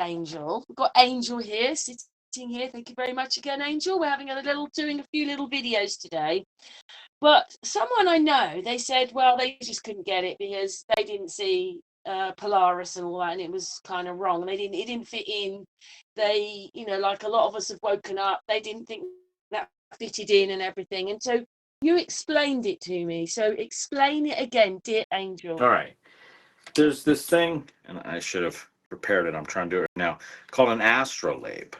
Angel. We've got Angel here, sitting here. Thank you very much again, Angel. We're having doing a few little videos today. But someone I know, they said, well, they just couldn't get it because they didn't see Polaris and all that, and it was kind of wrong. It didn't fit in. They, like a lot of us have woken up, they didn't think that fitted in and everything. And so you explained it to me. So explain it again, dear Angel. All right. There's this thing, and I should have prepared it. I'm trying to do it now, called an astrolabe.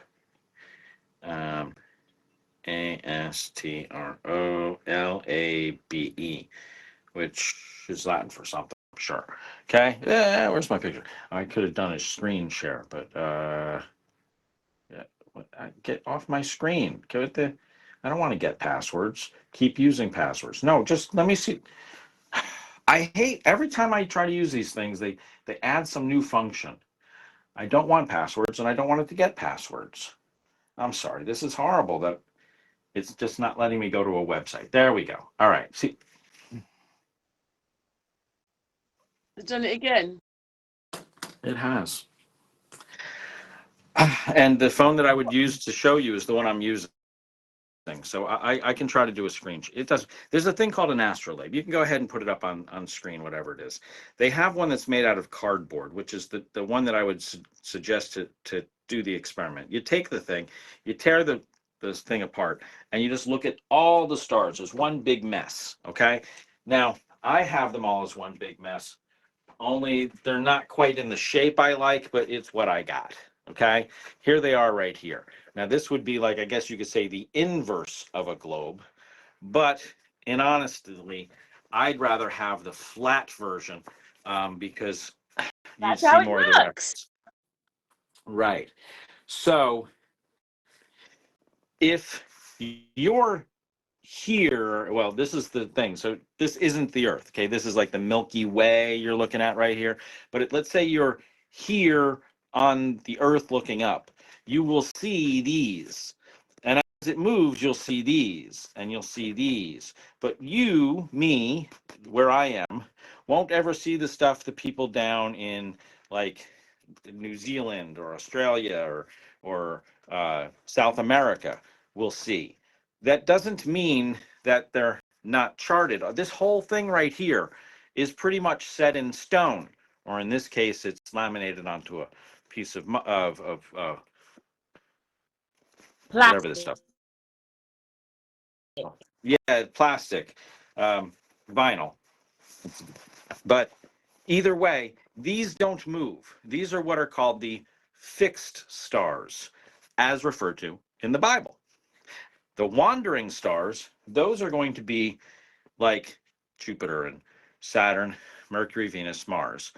Astrolabe, which is Latin for something, I'm sure. Okay, yeah, where's my picture? I could have done a screen share, but yeah, get off my screen. I don't want to get passwords. Keep using passwords. No, just let me see. I hate every time I try to use these things, they add some new function. I don't want passwords, and I don't want it to get passwords. I'm sorry. This is horrible that it's just not letting me go to a website. There we go. All right. See. It's done it again. It has. And the phone that I would use to show you is the one I'm using. So I can try to do a screen. It does. There's a thing called an astrolabe. You can go ahead and put it up on screen, whatever it is. They have one that's made out of cardboard, which is the one that I would suggest to do the experiment. You take the thing, you tear this thing apart, and you just look at all the stars as one big mess. Okay. Now I have them all as one big mess. Only they're not quite in the shape I like, but it's what I got. Okay, here they are right here. Now this would be like, I guess you could say, the inverse of a globe, but in honesty, I'd rather have the flat version because you see more of the reference. Right. So if you're here, well, this is the thing. So this isn't the Earth. Okay, this is like the Milky Way you're looking at right here. But let's say you're here on the Earth looking up, you will see these, and as it moves you'll see these, and you'll see these, but you, me, where I am, won't ever see the stuff that people down in like New Zealand or Australia or South America will see. That doesn't mean that they're not charted. This whole thing right here is pretty much set in stone, or in this case it's laminated onto a piece of whatever this stuff. Yeah, plastic, vinyl. But either way, these don't move. These are what are called the fixed stars, as referred to in the Bible. The wandering stars, those are going to be like Jupiter and Saturn, Mercury, Venus, Mars,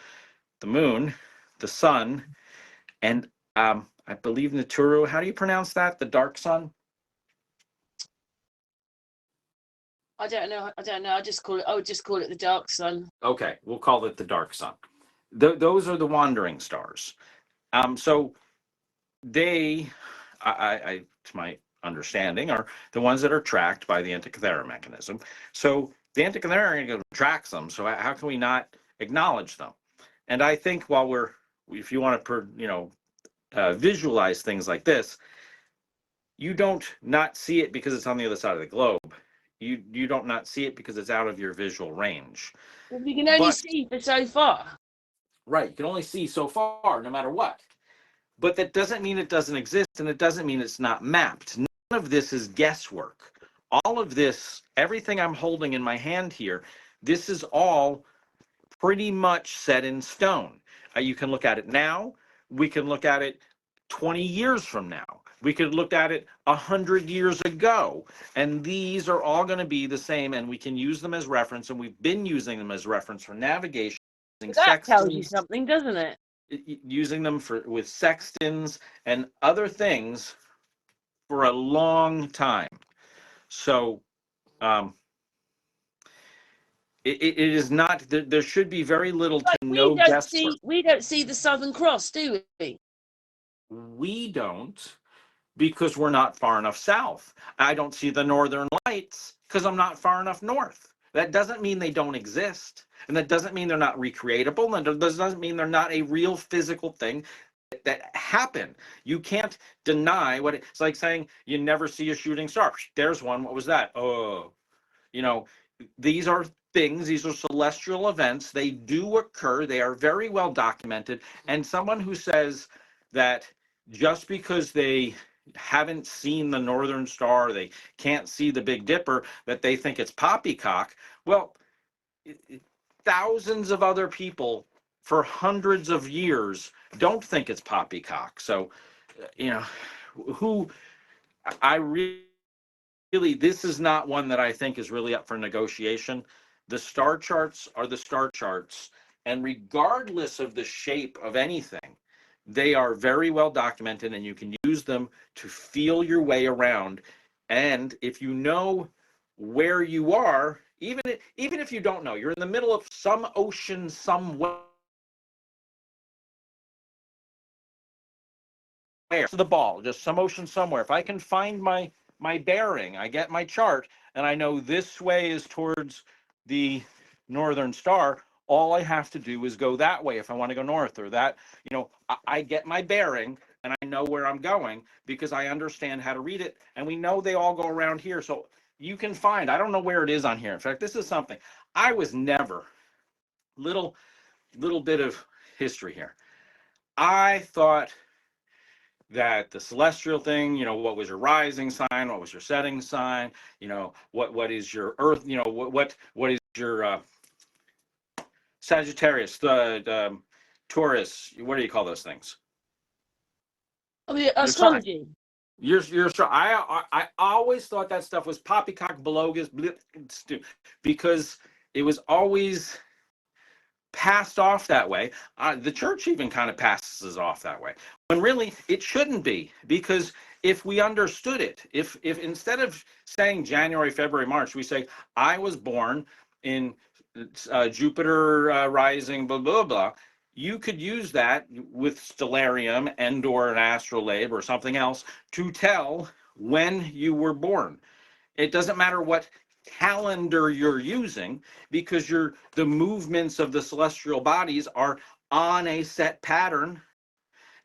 the moon, the sun, and I believe Naturu. How do you pronounce that? The dark sun? I don't know. I just call it the dark sun. Okay, we'll call it the dark sun. Those are the wandering stars. So they, to my understanding, are the ones that are tracked by the Antikythera mechanism. So the Antikythera tracks them. So how can we not acknowledge them? And I think if you want to, visualize things like this, you don't not see it because it's on the other side of the globe. You don't not see it because it's out of your visual range. Well, you can only see for so far. Right, you can only see so far, no matter what. But that doesn't mean it doesn't exist, and it doesn't mean it's not mapped. None of this is guesswork. All of this, everything I'm holding in my hand here, this is all pretty much set in stone. You can look at it now. We can look at it 20 years from now. We could look at it 100 years ago. And these are all going to be the same, and we can use them as reference, and we've been using them as reference for navigation. That tells you something, doesn't it? Using them with sextants and other things for a long time. So it is not, there should be very little to no guesswork. We don't see the Southern Cross, do we? We don't, because we're not far enough south. I don't see the Northern Lights because I'm not far enough north. That doesn't mean they don't exist. And that doesn't mean they're not recreatable. And that doesn't mean they're not a real physical thing that happen. You can't deny what it's like saying you never see a shooting star. There's one. What was that? Oh, you know, these are things, these are celestial events. They do occur. They are very well documented. And someone who says that just because they haven't seen the Northern Star, they can't see the Big Dipper, that they think it's poppycock. Well, thousands of other people for hundreds of years don't think it's poppycock. So, you know, who I really, this is not one that I think is really up for negotiation. The star charts are the star charts, and regardless of the shape of anything, they are very well documented, and you can use them to feel your way around. And if you know where you are, even if you don't know, you're in the middle of some ocean somewhere, to the ball, just some ocean somewhere. If I can find my bearing, I get my chart, and I know this way is towards the Northern Star. All I have to do is go that way if I want to go north, or that, I get my bearing and I know where I'm going because I understand how to read it. And we know they all go around here. So you can find, I don't know where it is on here. In fact, this is something I was never, little bit of history here. I thought that the celestial thing, what was your rising sign, what was your setting sign, what is your earth, what is your Sagittarius, the Taurus, what do you call those things? Oh, the Your sign. astrology. Your I always thought that stuff was poppycock, bogus, because it was always passed off that way. The church even kind of passes off that way, when really it shouldn't be, because if we understood it, if instead of saying January, February, March, we say I was born in Jupiter rising, blah blah blah, you could use that with stellarium and or an astrolabe or something else to tell when you were born. It doesn't matter what calendar you're using, because the movements of the celestial bodies are on a set pattern.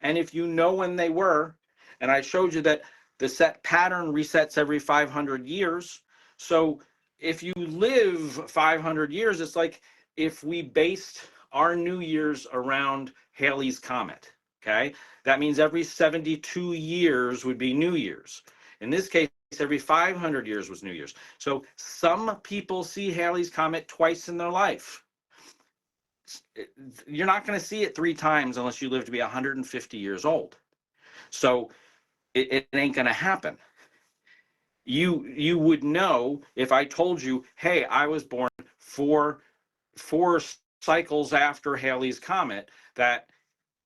And if you know when they were, and I showed you that the set pattern resets every 500 years. So if you live 500 years, it's like if we based our New Year's around Halley's Comet, okay? That means every 72 years would be New Year's. In this case, every 500 years was New Year's. So some people see Halley's Comet twice in their life. You're not going to see it 3 times unless you live to be 150 years old. So it ain't going to happen. You would know if I told you, hey, I was born four cycles after Halley's Comet, that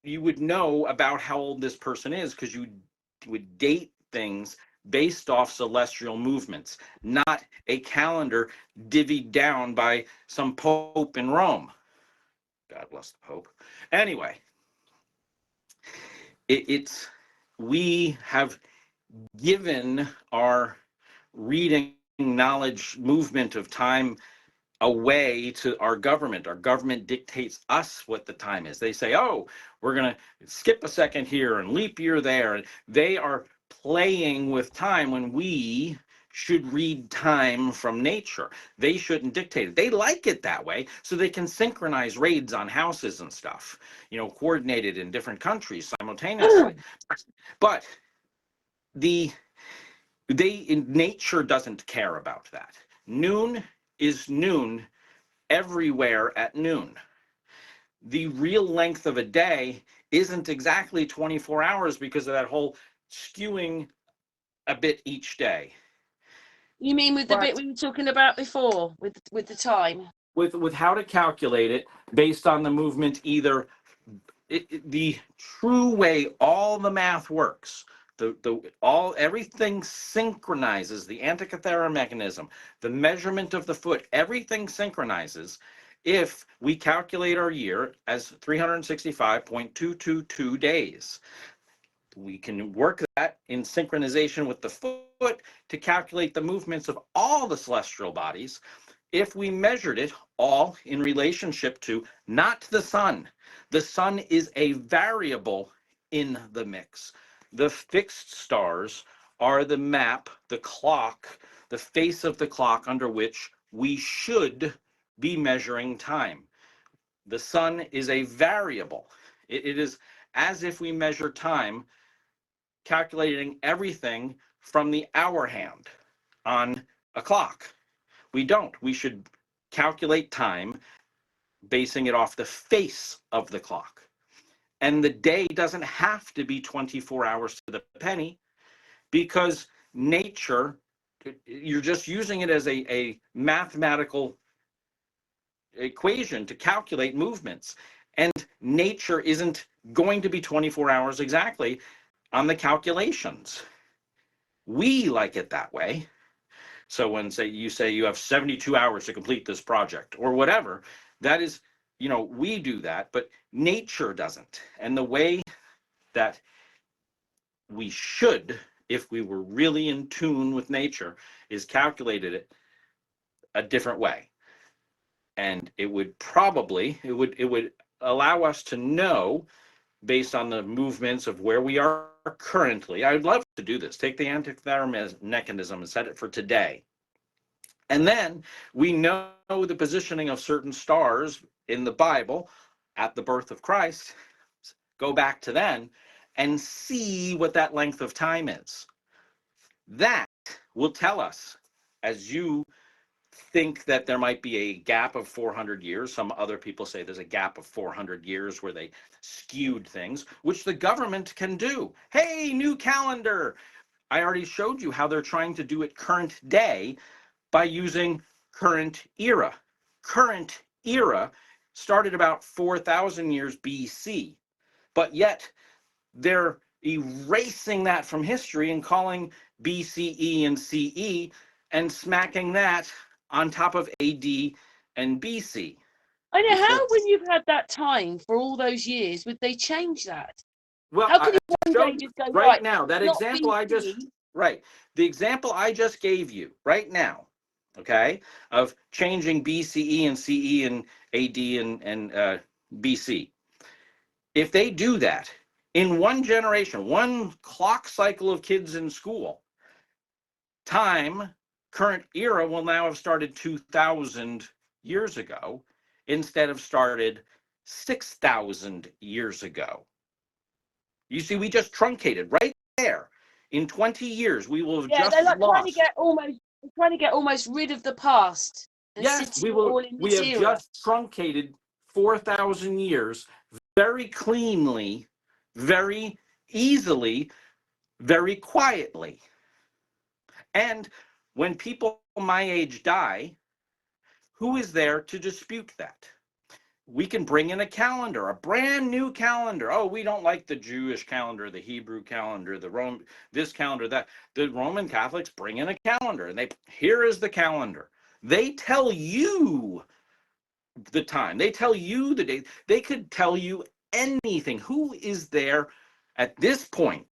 you would know about how old this person is, because you would date things based off celestial movements, not a calendar divvied down by some pope in Rome. God bless the Pope. Anyway, we have given our reading, knowledge, movement of time away to our government. Our government dictates us what the time is. They say, oh, we're going to skip a second here and leap year there. And they are playing with time when we should read time from nature. They shouldn't dictate it. They like it that way so they can synchronize raids on houses and stuff, coordinated in different countries simultaneously. But nature doesn't care about that. Noon is noon everywhere at noon. The real length of a day isn't exactly 24 hours because of that whole skewing a bit each day. You mean with the bit we were talking about before, with the time? With how to calculate it based on the movement, either the true way all the math works, everything synchronizes, the Antikythera mechanism, the measurement of the foot, everything synchronizes if we calculate our year as 365.222 days. We can work that in synchronization with the foot to calculate the movements of all the celestial bodies if we measured it all in relationship to not the sun. The sun is a variable in the mix. The fixed stars are the map, the clock, the face of the clock under which we should be measuring time. The sun is a variable. It is as if we measure time, calculating everything from the hour hand on a clock. We don't. We should calculate time basing it off the face of the clock. And the day doesn't have to be 24 hours to the penny, because nature, you're just using it as a mathematical equation to calculate movements. And nature isn't going to be 24 hours exactly on the calculations. We like it that way. So when say you have 72 hours to complete this project or whatever, that is, we do that, but nature doesn't. And the way that we should, if we were really in tune with nature, is calculated it a different way. And it would allow us to know, based on the movements of where we are currently. I would love to do this. Take the anti-thermal mechanism and set it for today. And then we know the positioning of certain stars in the Bible at the birth of Christ. Go back to then and see what that length of time is. That will tell us, as you think that there might be a gap of 400 years. Some other people say there's a gap of 400 years where they skewed things, which the government can do. Hey, new calendar. I already showed you how they're trying to do it current day by using current era. Current era started about 4,000 years BC, but yet they're erasing that from history and calling BCE and CE and smacking that on top of AD and BC. I know, how, when you've had that time for all those years, would they change that? Well, how could you one day just go right now, that not example BC? the example I just gave you right now, okay, of changing BCE and CE and AD and BC. If they do that in one generation, one clock cycle of kids in school, time, current era will now have started 2,000 years ago instead of started 6,000 years ago. You see, we just truncated right there. In 20 years, we will have just they're like lost. trying to get almost rid of the past. And Yes, we will. We have just truncated 4,000 years very cleanly, very easily, very quietly. And when people my age die, who is there to dispute that? We can bring in a calendar, a brand new calendar. Oh, we don't like the Jewish calendar, the Hebrew calendar, this calendar, that. The Roman Catholics bring in a calendar, and here is the calendar. They tell you the time. They tell you the date. They could tell you anything. Who is there at this point?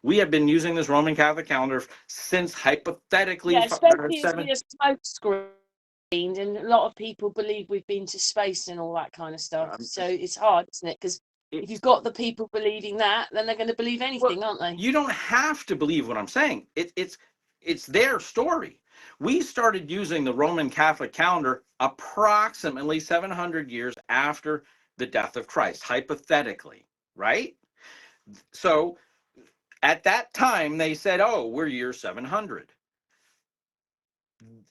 We have been using this Roman Catholic calendar since hypothetically especially as we are smoke screened, and a lot of people believe we've been to space and all that kind of stuff. So it's hard, isn't it? Because if you've got the people believing that, then they're going to believe anything, aren't they? You don't have to believe what I'm saying. It's their story. We started using the Roman Catholic calendar approximately 700 years after the death of Christ, hypothetically, right? So at that time, they said, oh, we're year 700.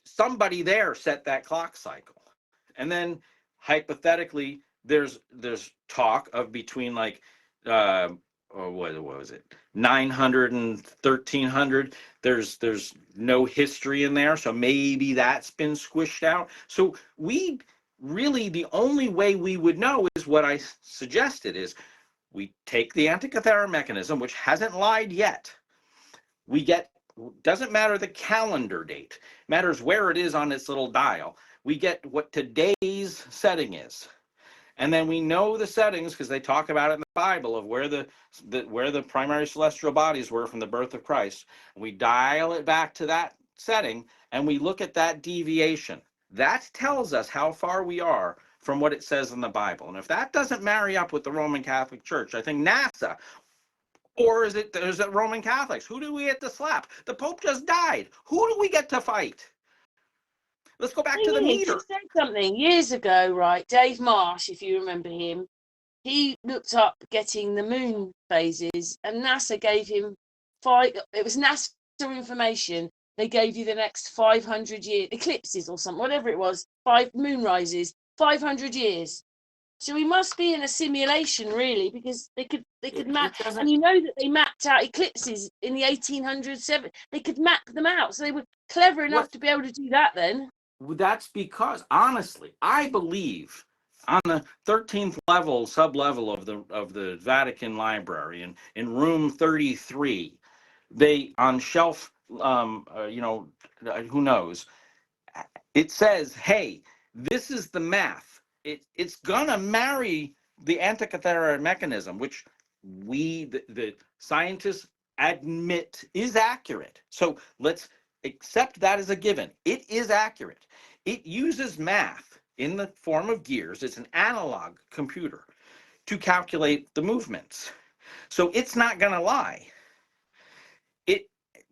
Somebody there set that clock cycle. And then hypothetically, there's talk of between like, or what was it, 900 and 1300. There's no history in there, so maybe that's been squished out. So we really, the only way we would know is what I suggested, is we take the Antikythera mechanism, which hasn't lied yet. We get, doesn't matter the calendar date, matters where it is on its little dial. We get what today's setting is. And then we know the settings because they talk about it in the Bible of where the primary celestial bodies were from the birth of Christ. We dial it back to that setting and we look at that deviation. That tells us how far we are from what it says in the Bible. And if that doesn't marry up with the Roman Catholic Church, I think NASA Or is it Roman Catholics? Who do we get to slap? The Pope just died. Who do we get to fight? Let's go back to the He meter. said something years ago, right? Dave Marsh, if you remember him, he looked up getting the moon phases, and NASA gave him it was NASA information. They gave you the next 500 year eclipses or something, whatever it was, 5 moonrises, 500 years. So we must be in a simulation, really, because they could map, and you know that they mapped out eclipses in the 1800s. They could map them out, so they were clever enough to be able to do that then. That's because, honestly, I believe on the 13th level, sub-level of the Vatican Library, in room 33, they on shelf, who knows, it says, hey, this is the math. It's gonna marry the Antikythera mechanism, which the scientists admit is accurate. So let's accept that as a given. It is accurate. It uses math in the form of gears. It's an analog computer to calculate the movements. So it's not gonna lie.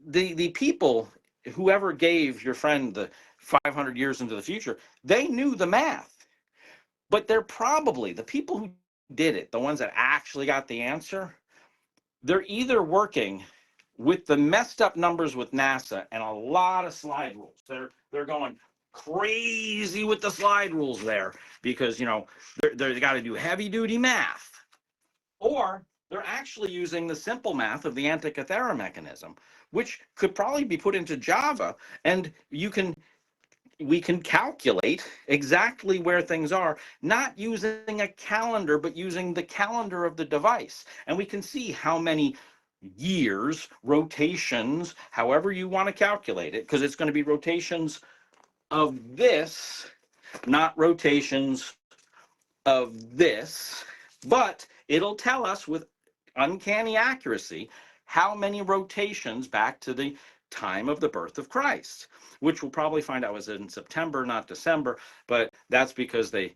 The people, whoever gave your friend the 500 years into the future, they knew the math, but they're probably the people who did it, the ones that actually got the answer. They're either working with the messed up numbers with NASA and a lot of slide rules. They're going crazy with the slide rules there because they got to do heavy duty math, or they're actually using the simple math of the Antikythera mechanism, which could probably be put into Java, and we can calculate exactly where things are, not using a calendar, but using the calendar of the device. And we can see how many years, rotations, however you want to calculate it, because it's going to be rotations of this, not rotations of this, but it'll tell us with uncanny accuracy how many rotations back to the time of the birth of Christ, which we'll probably find out was in September, not December, but that's because they,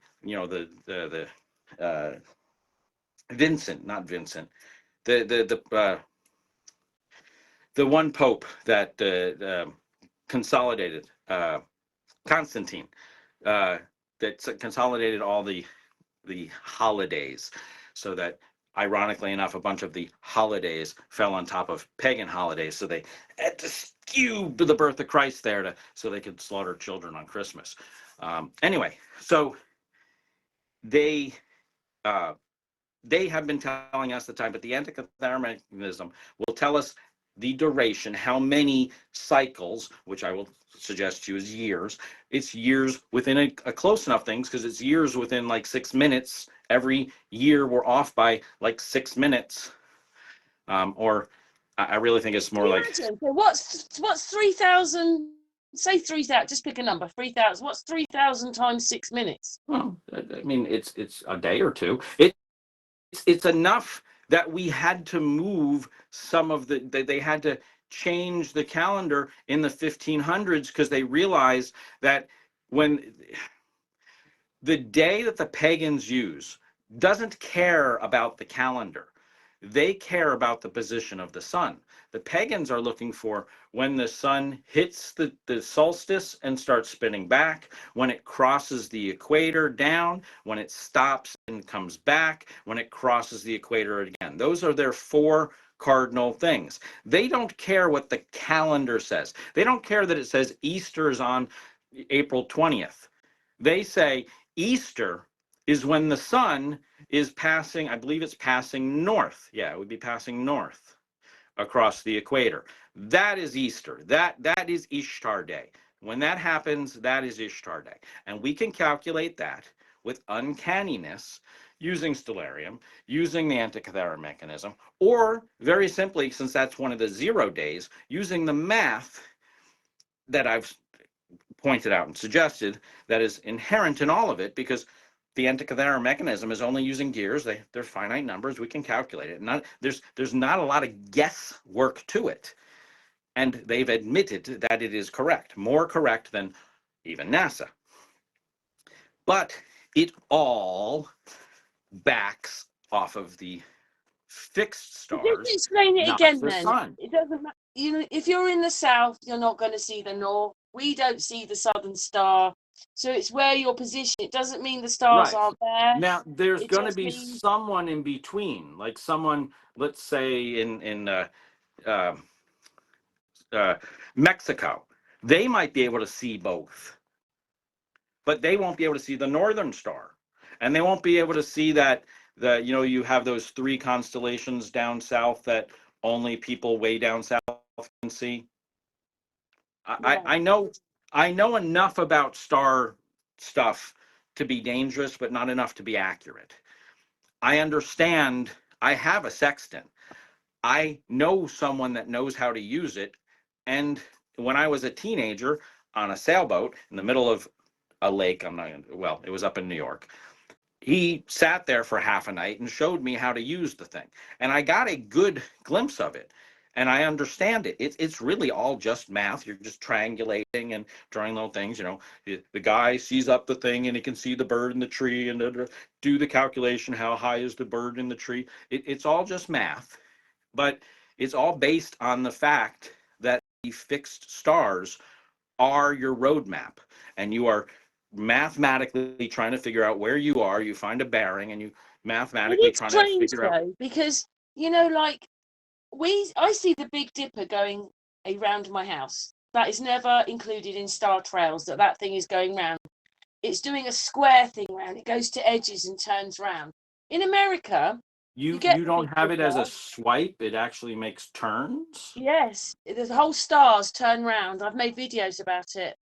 Vincent, not Vincent, the one pope that consolidated, Constantine, that consolidated all the holidays, so that ironically enough, a bunch of the holidays fell on top of pagan holidays, so they had to skew the birth of Christ there so they could slaughter children on Christmas. Anyway, so they have been telling us the time, but the Antikythera mechanism will tell us the duration, how many cycles, which I will suggest to you is years. It's years within a close enough things, because it's years within like 6 minutes. Every year we're off by like 6 minutes. Or I really think it's more like. Imagine. So what's 3,000? Say 3,000. Just pick a number. 3,000. What's 3,000 times 6 minutes? Well, I mean, it's a day or two. It's enough that we had to move some of they had to change the calendar in the 1500s, because they realized that when the day that the pagans use doesn't care about the calendar, they care about the position of the sun. The pagans are looking for when the sun hits the solstice and starts spinning back, when it crosses the equator down, when it stops and comes back, when it crosses the equator again. Those are their 4 cardinal things. They don't care what the calendar says. They don't care that it says Easter is on April 20th. They say Easter is when the sun is passing, I believe it's passing north. Yeah, it would be passing north across the equator. That is Easter. That is Ishtar Day. When that happens, that is Ishtar Day. And we can calculate that with uncanniness using stellarium, using the Antikythera mechanism, or very simply, since that's one of the 0 days, using the math that I've pointed out and suggested that is inherent in all of it, because the Antikythera mechanism is only using gears. They're finite numbers. We can calculate it. There's not a lot of guesswork to it. And they've admitted that it is correct, more correct than even NASA. But it all backs off of the fixed Just stars, explain it not again the then. sun. It doesn't matter. You know, if you're in the south, you're not going to see the north. We don't see the southern star. So it's where you're positioned. It doesn't mean the stars Right. aren't there. Now, there's It going to just be means someone in between, like someone, let's say uh, uh, Mexico. They might be able to see both, but they won't be able to see the northern star, and they won't be able to see that you have those three constellations down south that only people way down south can see. right. I know enough about star stuff to be dangerous, but not enough to be accurate. I understand. I have a sextant. I know someone that knows how to use it. And when I was a teenager on a sailboat in the middle of a lake, well, it was up in New York. He sat there for half a night and showed me how to use the thing. And I got a good glimpse of it. And I understand it. It's really all just math. You're just triangulating and drawing little things. The guy sees up the thing and he can see the bird in the tree and do the calculation. How high is the bird in the tree? It's all just math, but it's all based on the fact that the fixed stars are your roadmap, and you are mathematically trying to figure out where you are. You find a bearing, and you It mathematically is trying to strange figure out. though, because like I see the Big Dipper going around my house. That is never included in star trails. That thing is going round. It's doing a square thing round. It goes to edges and turns round. In America, you get You the don't Big have it as a Dipper. swipe. It actually makes turns. Yes, the whole stars turn round. I've made videos about it.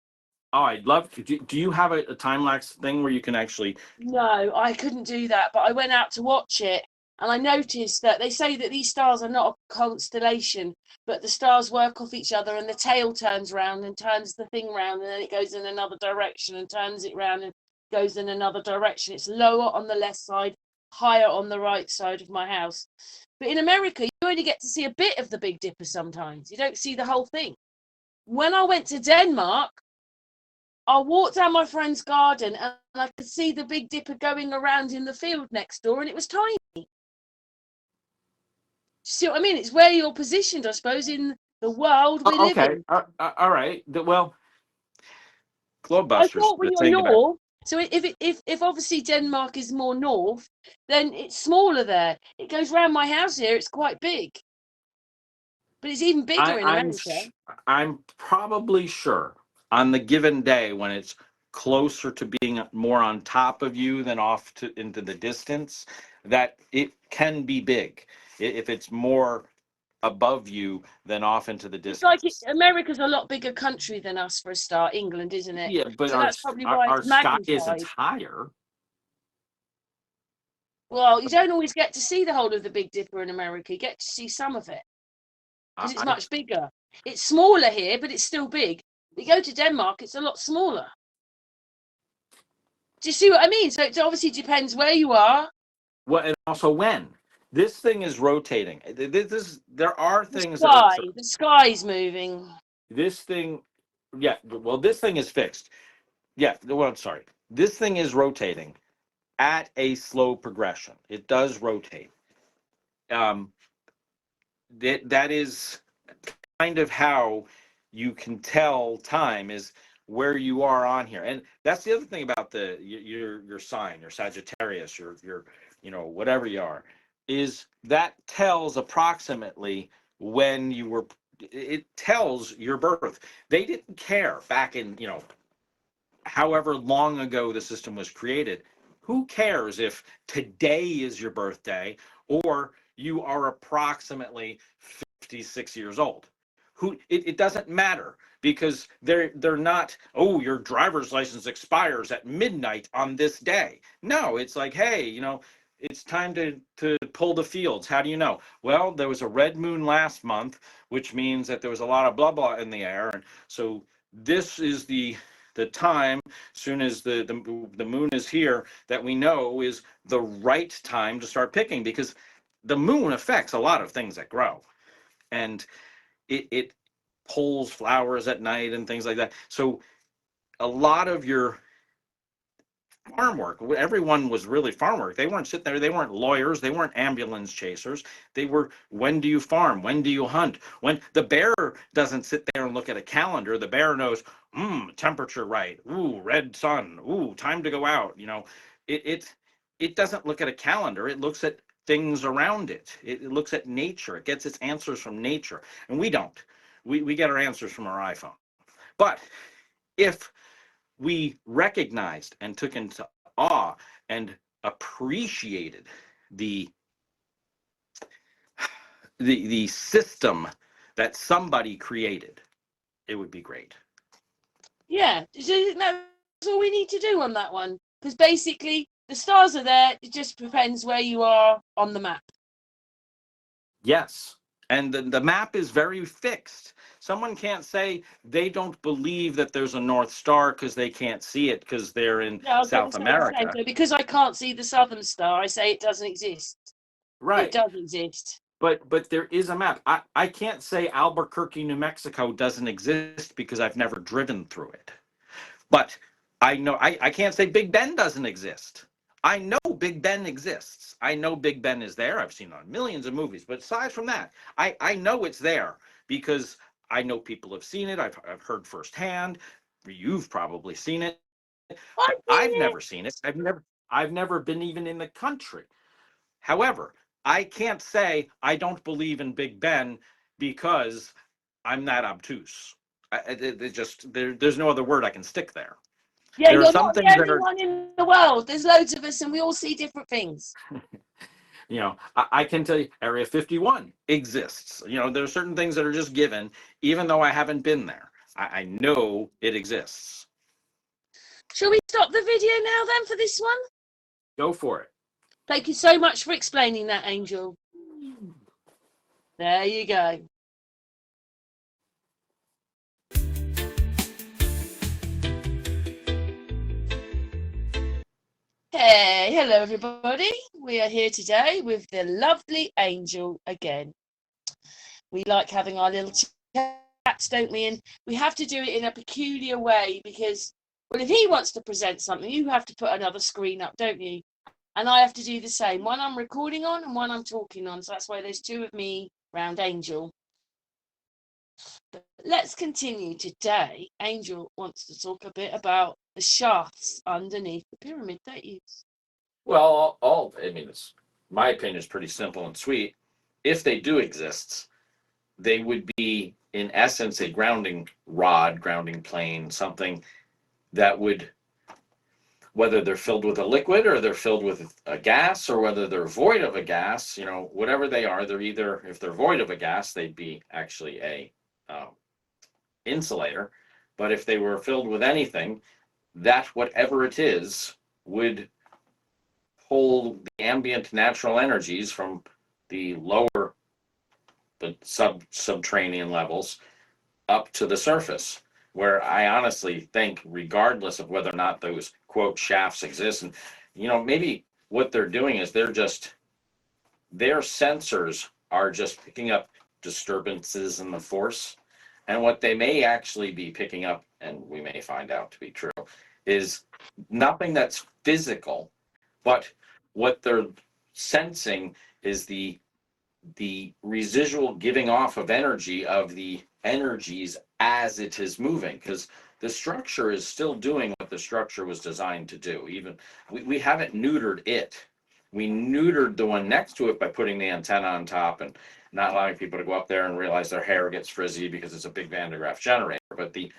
Oh, I'd love to. Do you have a time lapse thing where you can actually? No, I couldn't do that, but I went out to watch it and I noticed that they say that these stars are not a constellation, but the stars work off each other and the tail turns round and turns the thing round and then it goes in another direction and turns it round and goes in another direction. It's lower on the left side, higher on the right side of my house. But in America, you only get to see a bit of the Big Dipper sometimes. You don't see the whole thing. When I went to Denmark, I walked down my friend's garden and I could see the Big Dipper going around in the field next door, and it was tiny. See what I mean? It's where you're positioned, I suppose, in the world we Oh, live okay. in. All right. Well, I Globebusters. thought when The you're thing about. north, so if obviously Denmark is more north, then it's smaller there. It goes round my house here. It's quite big, but it's even bigger I, in I'm America. sh- I'm probably sure on the given day when it's closer to being more on top of you than off to into the distance, that it can be big if it's more above you than off into the It's like distance. America's a lot bigger country than us for a start, England, isn't it? Yeah, but So that's probably why our it's sky isn't magnified. higher. Well, you don't always get to see the whole of the Big Dipper in America. You get to see some of it because it's I much bigger. It's smaller here, but it's still big. You go to Denmark, it's a lot smaller. Do you see what I mean? So it obviously depends where you are. Well, and also when this thing is rotating. There are The things that are sky, the sky's moving. this thing. Yeah, well, this thing is fixed. Yeah, well, I'm sorry. This thing is rotating at a slow progression. It does rotate. Um, that is kind of how you can tell time is where you are on here. And that's the other thing about your sign, your Sagittarius, your whatever you are, is that tells approximately when you were. It tells your birth. They didn't care back in however long ago the system was created. Who cares if today is your birthday or you are approximately 56 years old? It doesn't matter because they're not, oh, your driver's license expires at midnight on this day. No, it's like, hey, it's time to pull the fields. How do you know? Well, there was a red moon last month, which means that there was a lot of blah blah in the air, and so this is the time, soon as the moon is here, that we know is the right time to start picking, because the moon affects a lot of things that grow, and it pulls flowers at night and things like that. So a lot of your farm work. Everyone was really farm work. They weren't sitting there. They weren't lawyers. They weren't ambulance chasers. They were, when do you farm? When do you hunt? When the bear doesn't sit there and look at a calendar. The bear knows, temperature right. Ooh, red sun. Ooh, time to go out. You know, it doesn't look at a calendar. It looks at things around it. It looks at nature. It gets its answers from nature. And we don't. We get our answers from our iPhone. But if we recognized and took into awe and appreciated the system that somebody created, it would be great. Yeah, so that's all we need to do on that one. Because basically, the stars are there. It just depends where you are on the map. Yes. And the map is very fixed. Someone can't say they don't believe that there's a North Star because they can't see it because they're in South America. So because I can't see the Southern Star, I say it doesn't exist. Right. It does exist. But there is a map. I can't say Albuquerque, New Mexico doesn't exist because I've never driven through it. But I know I can't say Big Ben doesn't exist. I know Big Ben exists. I know Big Ben is there. I've seen it on millions of movies. But aside from that, I know it's there because I know people have seen it. I've heard firsthand. You've probably seen it. I've never seen it. I've never been even in the country. However, I can't say I don't believe in Big Ben because I'm that obtuse. There's no other word I can stick there. Yeah, There are you're some not the things that only are, one in the world. There's loads of us, and we all see different things. I can tell you Area 51 exists. There are certain things that are just given, even though I haven't been there. I know it exists. Shall we stop the video now then for this one? Go for it. Thank you so much for explaining that, Angel. There you go. Hey, hello everybody. We are here today with the lovely Angel again. We like having our little chats, don't we? And we have to do it in a peculiar way because, well, if he wants to present something, you have to put another screen up, don't you? And I have to do the same. One I'm recording on and one I'm talking on. So that's why there's two of me round Angel. But let's continue. Today, Angel wants to talk a bit about the shafts underneath the pyramid, don't you? Well, my opinion is pretty simple and sweet. If they do exist, they would be, in essence, a grounding rod, grounding plane, something that would, whether they're filled with a liquid or they're filled with a gas or whether they're void of a gas, whatever they are, they're either, if they're void of a gas, they'd be actually a insulator. But if they were filled with anything, that whatever it is would pull the ambient natural energies from the lower, the subterranean levels up to the surface, where I honestly think, regardless of whether or not those quote shafts exist, and maybe what they're doing is their sensors are just picking up disturbances in the force, and what they may actually be picking up, and we may find out to be true, is nothing that's physical, but what they're sensing is the residual giving off of energy of the energies as it is moving, because the structure is still doing what the structure was designed to do. Even we haven't neutered it. We neutered the one next to it by putting the antenna on top and not allowing people to go up there and realize their hair gets frizzy because it's a big Van de Graaff generator. But the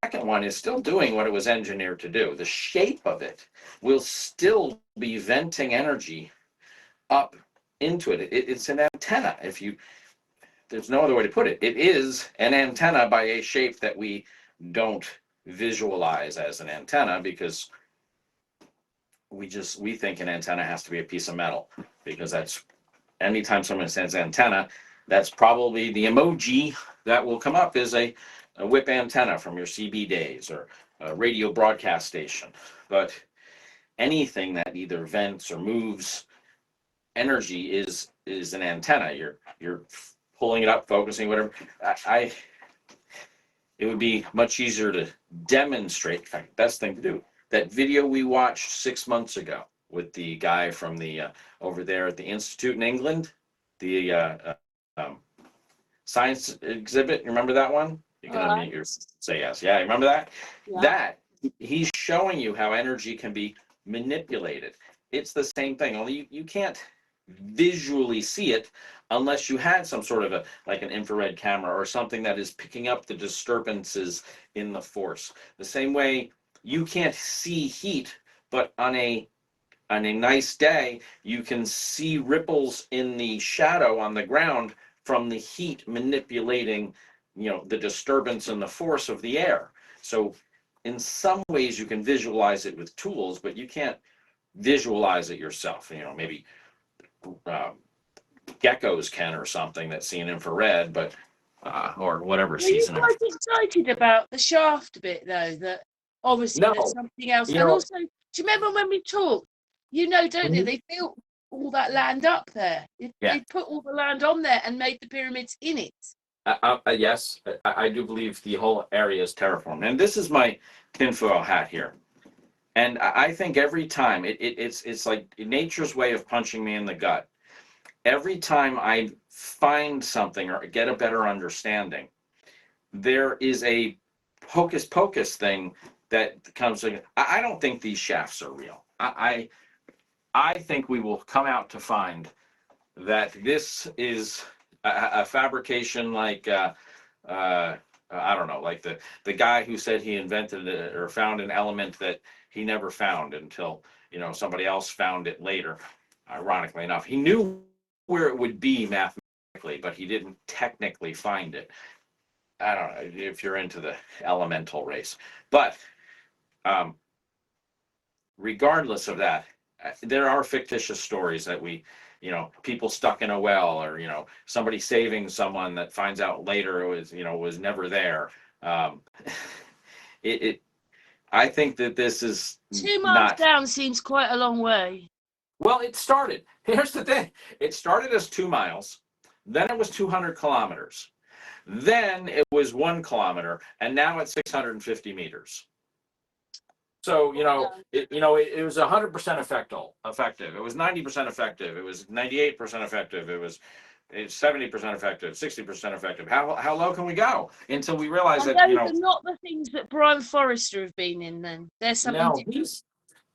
second one is still doing what it was engineered to do. The shape of it will still be venting energy up into it. It's an antenna. There's no other way to put it. It is an antenna by a shape that we don't visualize as an antenna because we think an antenna has to be a piece of metal, because that's, anytime someone says antenna, that's probably the emoji that will come up is a whip antenna from your CB days or a radio broadcast station. But anything that either vents or moves energy is an antenna. You're pulling it up, focusing, whatever. It would be much easier to demonstrate. In fact, best thing to do, that video we watched 6 months ago with the guy from the over there at the Institute in England, the science exhibit. You remember that one? You can unmute your say yes. Yeah, you remember that? Yeah. That he's showing you how energy can be manipulated. It's the same thing, only you can't visually see it unless you had some sort of a like an infrared camera or something that is picking up the disturbances in the force. The same way you can't see heat, but on a nice day, you can see ripples in the shadow on the ground from the heat manipulating, the disturbance and the force of the air. So in some ways you can visualize it with tools, but you can't visualize it yourself. Maybe uh, geckos can or something that see an infrared, but or whatever Are you sees an quite infrared. excited about the shaft bit though? That obviously No, there's something else. you And know, also, do you remember when we talked? Don't they? Mhm. They built all that land up there. Yeah. They put all the land on there and made the pyramids in it. Yes, I do believe the whole area is terraformed, and this is my tinfoil hat here. And I think every time it's like nature's way of punching me in the gut. Every time I find something or get a better understanding, there is a hocus pocus thing that comes. I don't think these shafts are real. I think we will come out to find that this is a fabrication like I don't know, like the guy who said he invented or found an element that he never found until somebody else found it later. Ironically enough, he knew where it would be mathematically, but he didn't technically find it. I don't know if you're into the elemental race, but um, regardless of that, there are fictitious stories that people stuck in a well, or somebody saving someone that finds out later was never there. Um, it I think that this is 2 miles not down seems quite a long way. well. It started. Here's the thing. It started as 2 miles, then it was 200 kilometers, then it was 1 kilometer, and now it's 650 meters. So it was 100% effective. It was 90% effective. It was 98% effective. It's 70% effective, 60% effective. How low can we go until we realize And that those are not the things that Brian Forrester have been in. Then there's something no, different.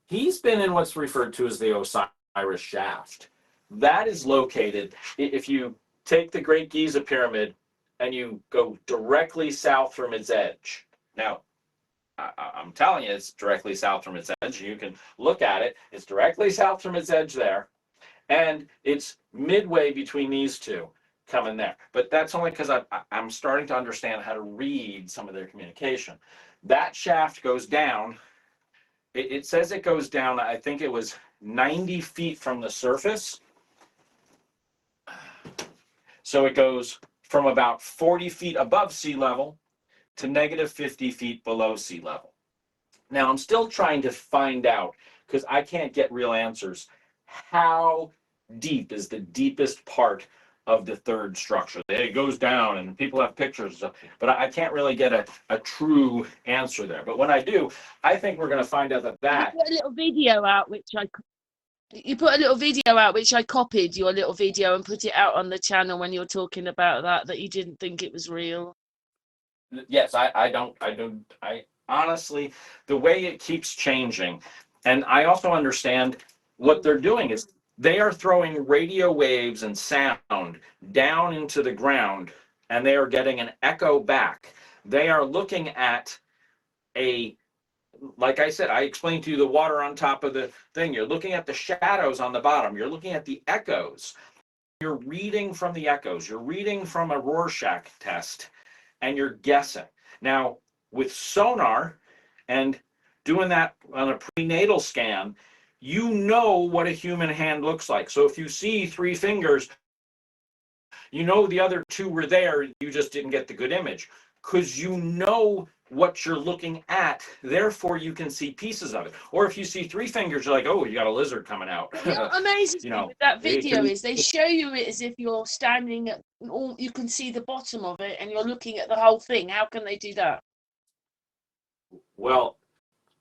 he's been in what's referred to as the Osiris Shaft. That is located if you take the Great Giza Pyramid and you go directly south from its edge. Now, I'm telling you, it's directly south from its edge. You can look at it. It's directly south from its edge there. And it's midway between these two coming there. But that's only because I'm starting to understand how to read some of their communication. That shaft goes down. It says it goes down, I think it was 90 feet from the surface. So it goes from about 40 feet above sea level to negative 50 feet below sea level. Now, I'm still trying to find out, because I can't get real answers, how deep is the deepest part of the third structure. It goes down, and people have pictures and stuff, but I can't really get a true answer there. But when I do, I think we're going to find out that You put a little video out, which I copied your little video and put it out on the channel when you're talking about that you didn't think it was real. yes, I honestly, the way it keeps changing, and I also understand what they're doing is they are throwing radio waves and sound down into the ground, and they are getting an echo back. They are looking at like I said, I explained to you the water on top of the thing. You're looking at the shadows on the bottom. You're looking at the echoes. You're reading from the echoes. You're reading from a Rorschach test, and you're guessing. Now, with sonar and doing that on a prenatal scan, you know what a human hand looks like. So if you see three fingers, you know the other two were there, you just didn't get the good image. Because you know what you're looking at, therefore you can see pieces of it. Or if you see three fingers, you're like, oh, you got a lizard coming out. What amazes me with that video can, is they show you it as if you're standing at all, you can see the bottom of it and you're looking at the whole thing. How can they do that? well,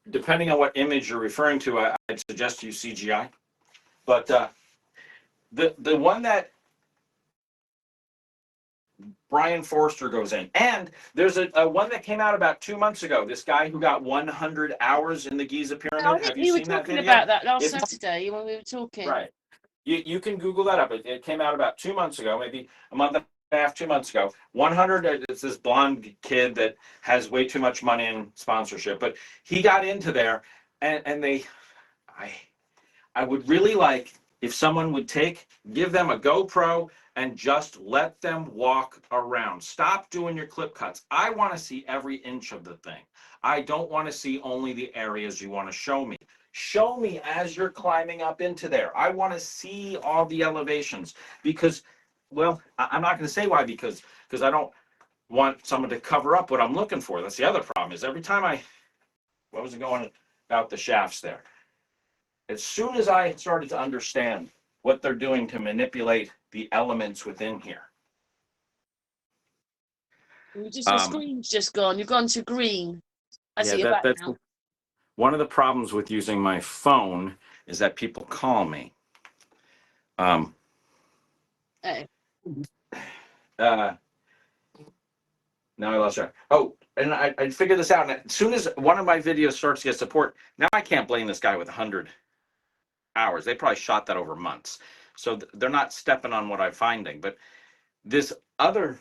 depending on what image you're referring to, I'd suggest you CGI. But the one that Brian Forster goes in, and there's a one that came out about 2 months ago. This guy who got 100 hours in the Giza I pyramid. think Have you you were seen that talking video? about that last It's Saturday when we were talking. right. You can Google that up. It came out about 2 months ago, maybe a month and a half, 2 months ago. 100. It's this blonde kid that has way too much money in sponsorship, but he got into there, and I would really like if someone would give them a GoPro and just let them walk around. Stop doing your clip cuts. I want to see every inch of the thing. I don't want to see only the areas you want to show me. Show me as you're climbing up into there. I want to see all the elevations because, well, I'm not going to say why because I don't want someone to cover up what I'm looking for. That's the other problem is every time what was it going about the shafts there? As soon as I started to understand what they're doing to manipulate the elements within here. Your screen's just gone. You've gone to green. I see your back That's now. one of the problems with using my phone is that people call me. Oh. Now I lost track. Oh, and I figured this out. And as soon as one of my videos starts to get support, now I can't blame this guy with 100 hours. They probably shot that over months. So they're not stepping on what I'm finding. But this other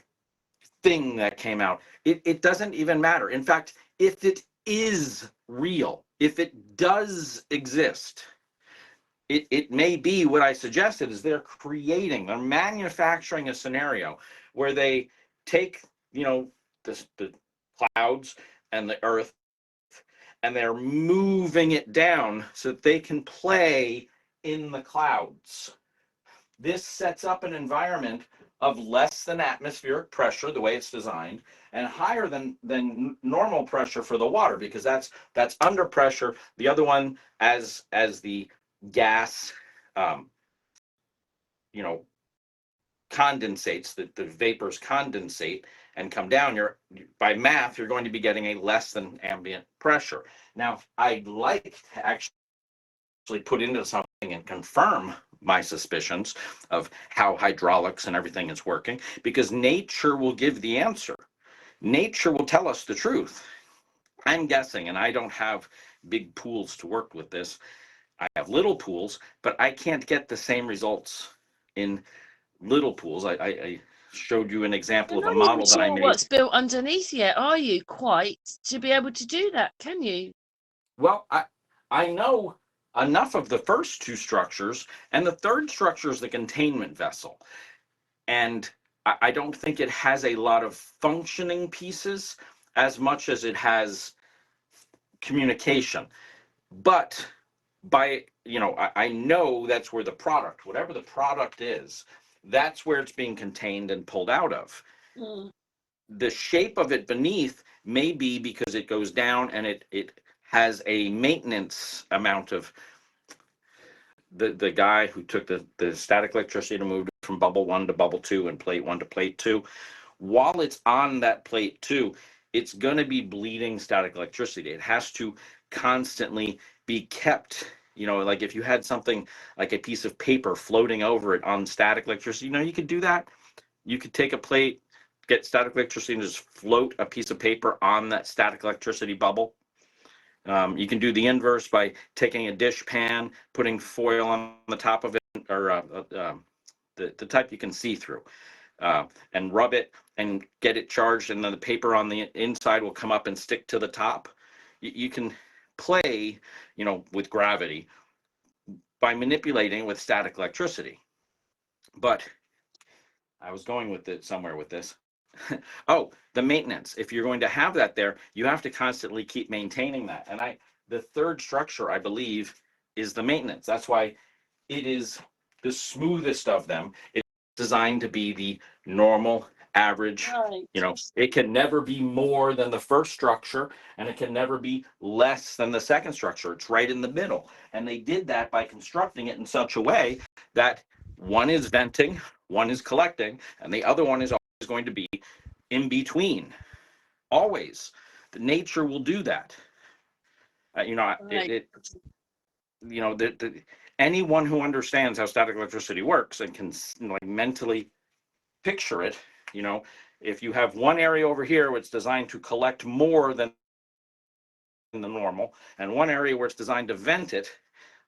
thing that came out, it doesn't even matter. In fact, if it is real, if it does exist, it may be what I suggested is they're manufacturing a scenario where they take, the clouds and the earth, and they're moving it down so that they can play in the clouds. This sets up an environment of less than atmospheric pressure, the way it's designed, and higher than normal pressure for the water, because that's under pressure. The other one, as the gas, condensates, the vapors condensate and come down, by math, you're going to be getting a less than ambient pressure. Now, I'd like to actually put into something and confirm my suspicions of how hydraulics and everything is working, because nature will give the answer. Nature will tell us the truth. I'm guessing, and I don't have big pools to work with this. I have little pools, but I can't get the same results in little pools. I showed you an example of a model that I made. What's built underneath yet, are you, quite, to be able to do that, can you? Well, I know enough of the first two structures, and the third structure is the containment vessel. And I don't think it has a lot of functioning pieces as much as it has communication. But I know that's where the product, whatever the product is, that's where it's being contained and pulled out of. The shape of it beneath may be because it goes down and it has a maintenance amount of the guy who took the static electricity to move from bubble 1 to bubble 2 and plate 1 to plate 2. While it's on that plate 2, it's going to be bleeding static electricity. It has to constantly be kept, like if you had something like a piece of paper floating over it on static electricity, you could do that. You could take a plate, get static electricity, and just float a piece of paper on that static electricity bubble. You can do the inverse by taking a dish pan, putting foil on the top of it, or the type you can see through, and rub it and get it charged, and then the paper on the inside will come up and stick to the top. You can play, with gravity by manipulating with static electricity. But I was going with it somewhere with this. Oh, the maintenance. If you're going to have that there, you have to constantly keep maintaining that. And the third structure, I believe, is the maintenance. That's why it is the smoothest of them. It's designed to be the normal average. Right. It can never be more than the first structure, and it can never be less than the second structure. It's right in the middle. And they did that by constructing it in such a way that one is venting, one is collecting, and the other one is always going to be in between. Always. The nature will do that. You know, Right. you know, anyone who understands how static electricity works and can like mentally picture it, you know, if you have one area over here which is designed to collect more than the normal, and one area where it's designed to vent it,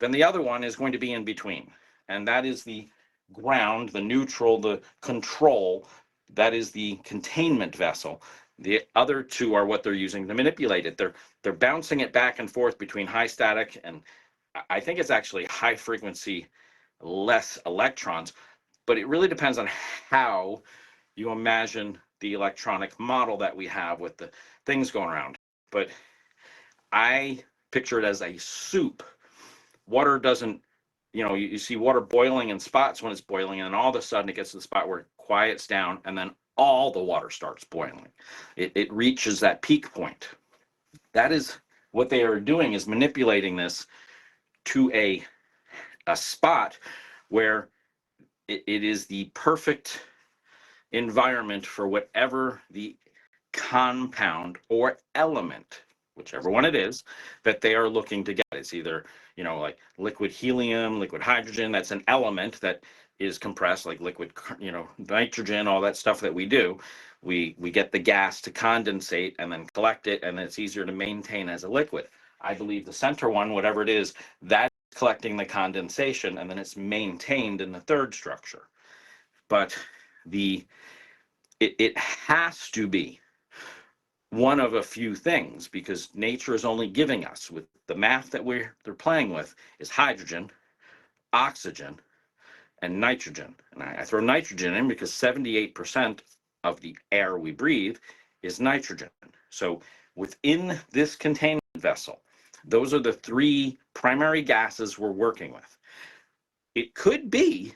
then the other one is going to be in between. And that is the ground, the neutral, the control, that is the containment vessel. The other two are what they're using to manipulate it. They're bouncing it back and forth between high static and I think it's actually high frequency, less electrons, but it really depends on how you imagine the electronic model that we have with the things going around. But I picture it as a soup. Water doesn't, you know, you see water boiling in spots when it's boiling, and then all of a sudden it gets to the spot where it quiets down, and then all the water starts boiling. It reaches that peak point. That is what they are doing, is manipulating this to a spot where it is the perfect environment for whatever the compound or element, whichever one it is, that they are looking to get. It's either, you know, like liquid helium, liquid hydrogen, that's an element that is compressed, like liquid, you know, nitrogen, all that stuff that we do. We get the gas to condensate and then collect it, and then it's easier to maintain as a liquid. I believe the center one, whatever it is, that's collecting the condensation, and then it's maintained in the third structure. But it has to be one of a few things, because nature is only giving us, with the math that they're playing with, is hydrogen, oxygen, and nitrogen. And I throw nitrogen in because 78% of the air we breathe is nitrogen. So within this containment vessel, those are the three primary gases we're working with. It could be,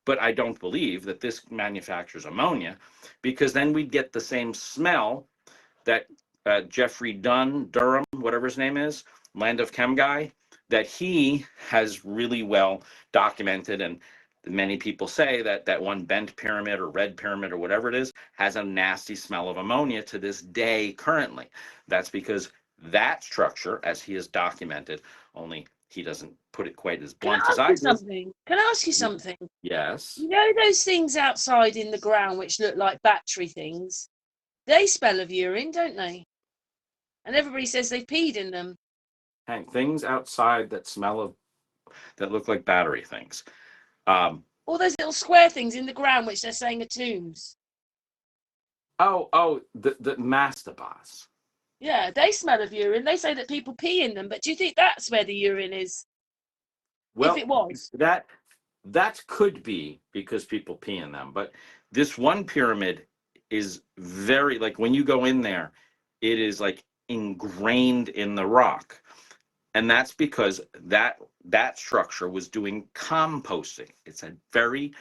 but I don't believe that this manufactures ammonia, because then we'd get the same smell that Jeffrey Durham, whatever his name is, Land of Chem guy, that he has really well documented. And many people say that one bent pyramid or red pyramid or whatever it is has a nasty smell of ammonia to this day currently. That's because that structure, as he has documented, only he doesn't put it quite as Can I blunt as ask I you do. something? Can I ask you something? Yes. You know those things outside in the ground which look like battery things? They smell of urine, don't they? And everybody says they've peed in them. Hank, things outside that smell of, that look like battery things. All those little square things in the ground which they're saying are tombs. The mastabas. Yeah, they smell of urine. They say that people pee in them, but do you think that's where the urine is? If Well, it was. that could be because people pee in them, but this one pyramid is very, like, when you go in there, it is like ingrained in the rock. And that's because that structure was doing composting. It's a very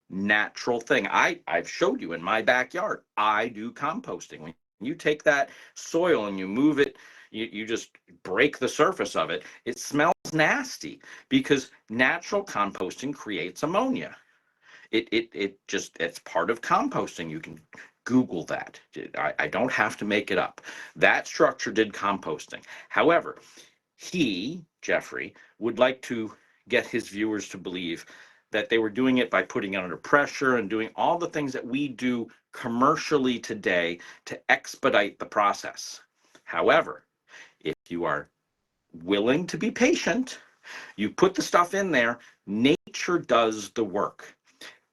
natural thing. I've showed you in my backyard. I do composting. When you take that soil and you move it, you just break the surface of it, it smells nasty, because natural composting creates ammonia. It's part of composting. You can Google that. I don't have to make it up. That structure did composting. However, Jeffrey, would like to get his viewers to believe that they were doing it by putting it under pressure and doing all the things that we do commercially today to expedite the process. However, if you are willing to be patient, you put the stuff in there, nature does the work.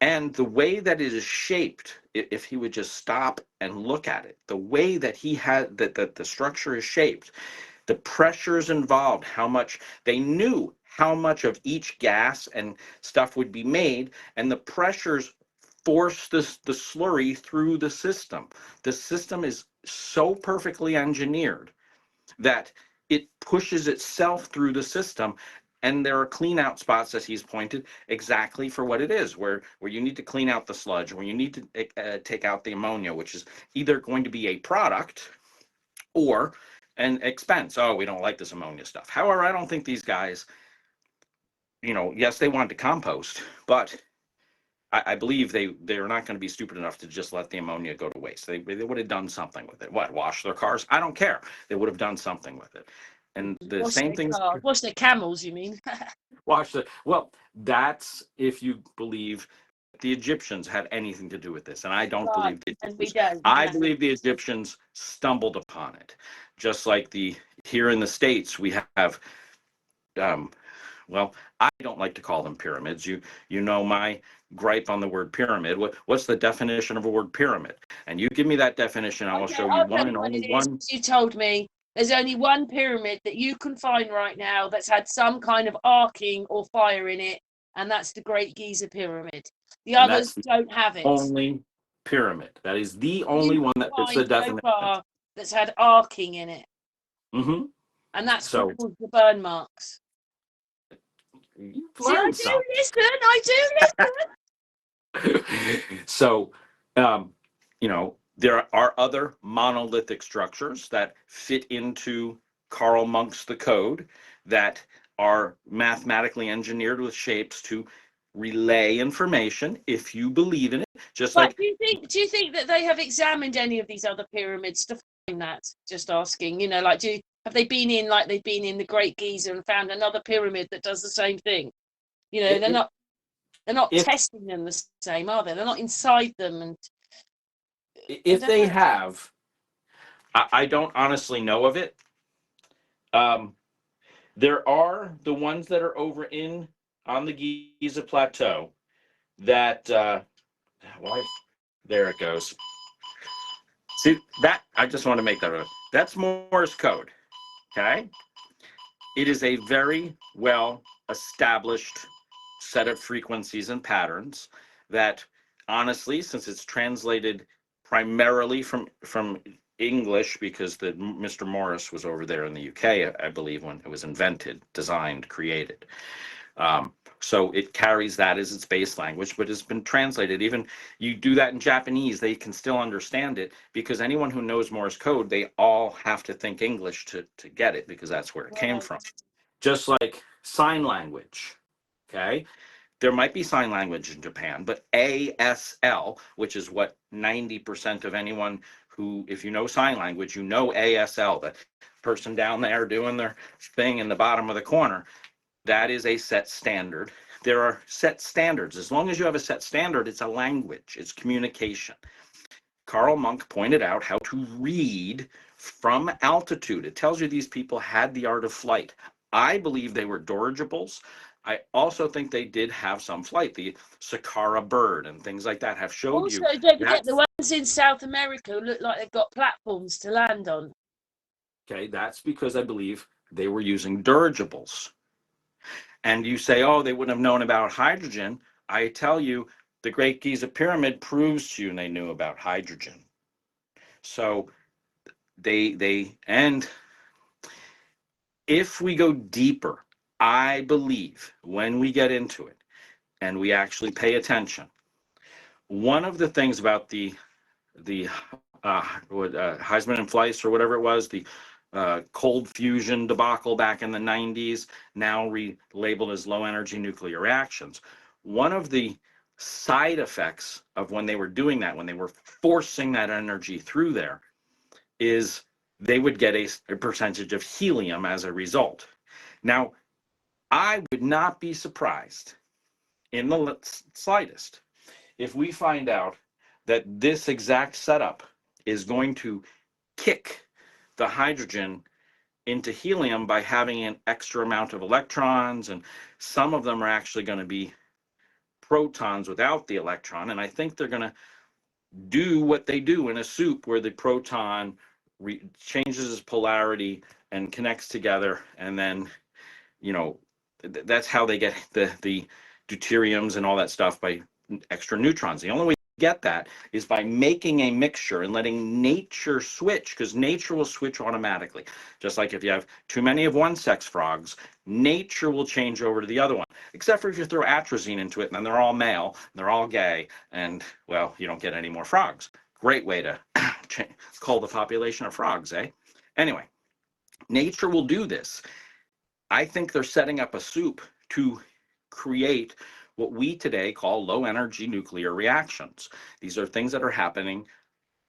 And the way that it is shaped, if he would just stop and look at it, the way that he had that the structure is shaped, the pressures involved, how much they knew how much of each gas and stuff would be made, and the pressures force the slurry through the system. The system is so perfectly engineered that it pushes itself through the system. And there are clean out spots, as he's pointed, exactly for what it is, where you need to clean out the sludge, where you need to take out the ammonia, which is either going to be a product or an expense. Oh, we don't like this ammonia stuff. However, I don't think these guys, you know, yes, they wanted to compost, but I believe they're not going to be stupid enough to just let the ammonia go to waste. They would have done something with it. What, wash their cars? I don't care. They would have done something with it. And the Wash same their thing is cars. Wash their camels, you mean? watch the well, that's if you believe the Egyptians had anything to do with this. And I don't Right. believe the And we Egyptians. don't. I No. believe the Egyptians stumbled upon it. Just like the here in the States, we have um, well, I don't like to call them pyramids. You know my gripe on the word pyramid. What's the definition of a word pyramid? And you give me that definition, I will show you I'll tell one you and what only it is. one. You told me there's only one pyramid that you can find right now that's had some kind of arcing or fire in it, and that's the Great Giza Pyramid. The And that's others the don't have it. only pyramid. That is the You only one can that fits the find so definition. far that's had arcing in it, Hmm. and that's So called the burn marks. you've See, I learned do something. listen. I do So, um, there are other monolithic structures that fit into Karl Marx the code that are mathematically engineered with shapes to relay information if you believe in it. Just But like do you think that they have examined any of these other pyramids to find that? Just asking, like have they been in like they've been in the Great Giza and found another pyramid that does the same thing? They're if, not if testing them the same, are they? They're not inside them, and I if don't they know. have, I don't honestly know of it. Um, there are the ones that are over in on the Giza Plateau that why there it goes. See that I just want to make that that's Morse code. Okay, it is a very well established set of frequencies and patterns that honestly, since it's translated primarily from English, because the Mr. Morris was over there in the UK, I believe, when it was invented, designed, created. So it carries that as its base language, but it's been translated. Even you do that in Japanese, they can still understand it, because anyone who knows Morse code, they all have to think English to get it, because that's where it came Right. from. Just like sign language. Okay. There might be sign language in Japan, but ASL, which is what 90% of anyone who, if you know sign language, you know ASL, the person down there doing their thing in the bottom of the corner. That is a set standard. There are set standards. As long as you have a set standard, it's a language, it's communication. Karl Monk pointed out how to read from altitude. It tells you these people had the art of flight. I believe they were dirigibles. I also think they did have some flight. The Sakara bird and things like that have showed Also, you don't forget the that's ones in South America who look like they've got platforms to land on. okay. That's because I believe they were using dirigibles. And you say, oh, they wouldn't have known about hydrogen. I tell you, the Great Giza Pyramid proves to you they knew about hydrogen. So and if we go deeper, I believe when we get into it and we actually pay attention, one of the things about the Heisman and Fleiss or whatever it was, the cold fusion debacle back in the 90s, now relabeled as low energy nuclear reactions. One of the side effects of when they were doing that, when they were forcing that energy through there, is they would get a percentage of helium as a result. Now, I would not be surprised in the slightest if we find out that this exact setup is going to kick the hydrogen into helium by having an extra amount of electrons, and some of them are actually going to be protons without the electron. And I think they're going to do what they do in a soup, where the proton changes its polarity and connects together, and then that's how they get the deuteriums and all that stuff, by extra neutrons. The only way to get that is by making a mixture and letting nature switch, because nature will switch automatically. Just like if you have too many of one sex frogs, nature will change over to the other one, except for if you throw atrazine into it and then they're all male, they're all gay, and well, you don't get any more frogs. Great way to cull the population of frogs, eh? Anyway, nature will do this. I think they're setting up a soup to create what we today call low energy nuclear reactions. These are things that are happening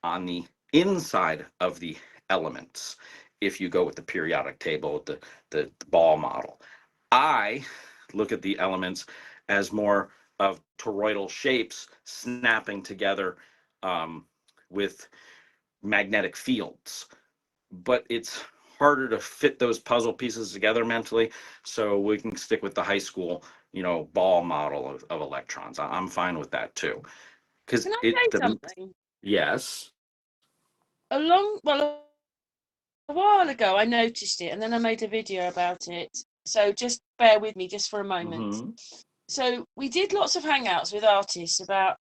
on the inside of the elements. if you go with the periodic table with the ball model. I look at the elements as more of toroidal shapes snapping together with magnetic fields, but it's harder to fit those puzzle pieces together mentally, so we can stick with the high school, ball model of electrons. I'm fine with that too, because Can I say something? yes. Well, a while ago, I noticed it, and then I made a video about it. So just bear with me just for a moment. Mm-hmm. So we did lots of hangouts with artists about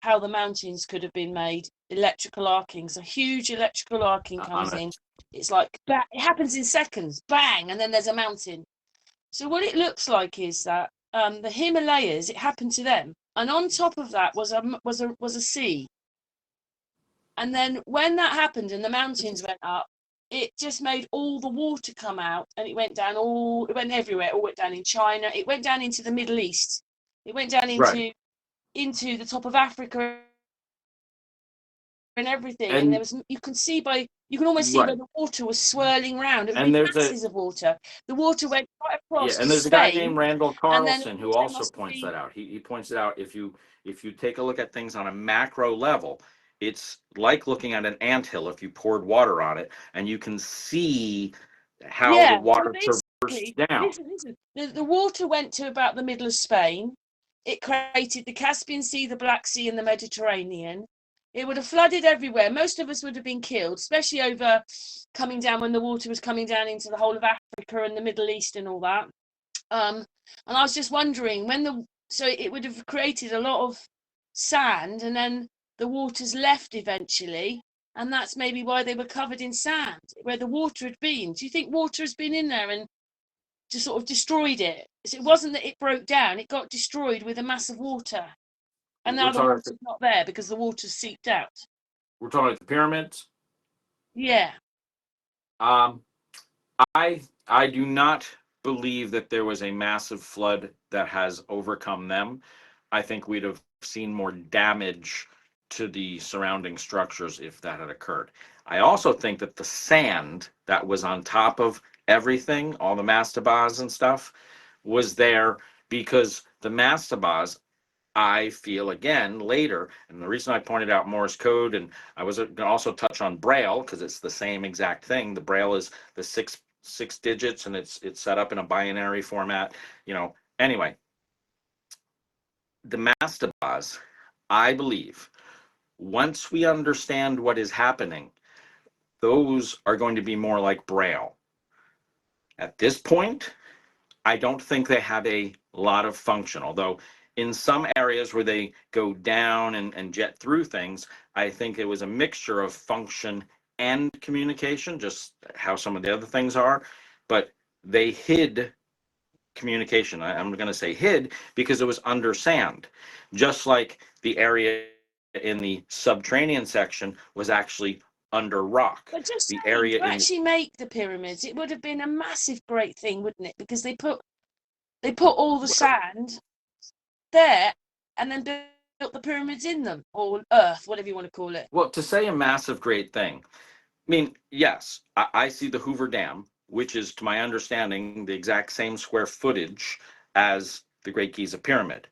how the mountains could have been made. Electrical arcings, a huge electrical arcing comes in. It's like it happens in seconds, bang, and then there's a mountain. So what it looks like is that the Himalayas, it happened to them, and on top of that was a sea. And then when that happened and the mountains went up, it just made all the water come out, and it went everywhere. It all went down in China. It went down into the Middle East. It went down Right. into the top of Africa and everything. And And you can almost see where right. the water was swirling around. It was And big there's masses of water. The water went right yeah, across to and there's a guy Spain, named Randall and then Carlson who there also must points be that out. He points it out, if you take a look at things on a macro level, it's like looking at an anthill if you poured water on it, and you can see how the yeah. So water traversed basically, down. listen. The water went to about the middle of Spain. It created the Caspian Sea, the Black Sea, and the Mediterranean. It would have flooded everywhere. Most of us would have been killed, especially over coming down when the water was coming down into the whole of Africa and the Middle East and all that. And I was just wondering so it would have created a lot of sand, and then the waters left eventually, and that's maybe why they were covered in sand, where the water had been. Do you think water has been in there and just sort of destroyed it? So it wasn't that it broke down; it got destroyed with a mass of water, and We're now the talking water's not there because the water's seeped out. we're talking about the pyramids. Yeah. Um, I do not believe that there was a massive flood that has overcome them. I think we'd have seen more damage to the surrounding structures if that had occurred. I also think that the sand that was on top of everything, all the mastabas and stuff, was there because the mastabas, I feel again later, and the reason I pointed out Morse code, and I was going to also touch on Braille because it's the same exact thing. The Braille is the six digits, and it's set up in a binary format. Anyway, the mastabas, I believe, once we understand what is happening, those are going to be more like Braille. At this point, I don't think they have a lot of function, although in some areas where they go down and jet through things, I think it was a mixture of function and communication, just how some of the other things are. But they hid communication. I'm going to say hid because it was under sand, just like the area in the subterranean section was actually under rock. But just The saying, area to in the actually make the pyramids, it would have been a massive, great thing, wouldn't it? Because they put all the well, sand there and then built the pyramids in them, or earth, whatever you want to call it. well, to say a massive great thing, I mean, yes, I see the Hoover Dam, which is, to my understanding, the exact same square footage as the Great Giza Pyramid.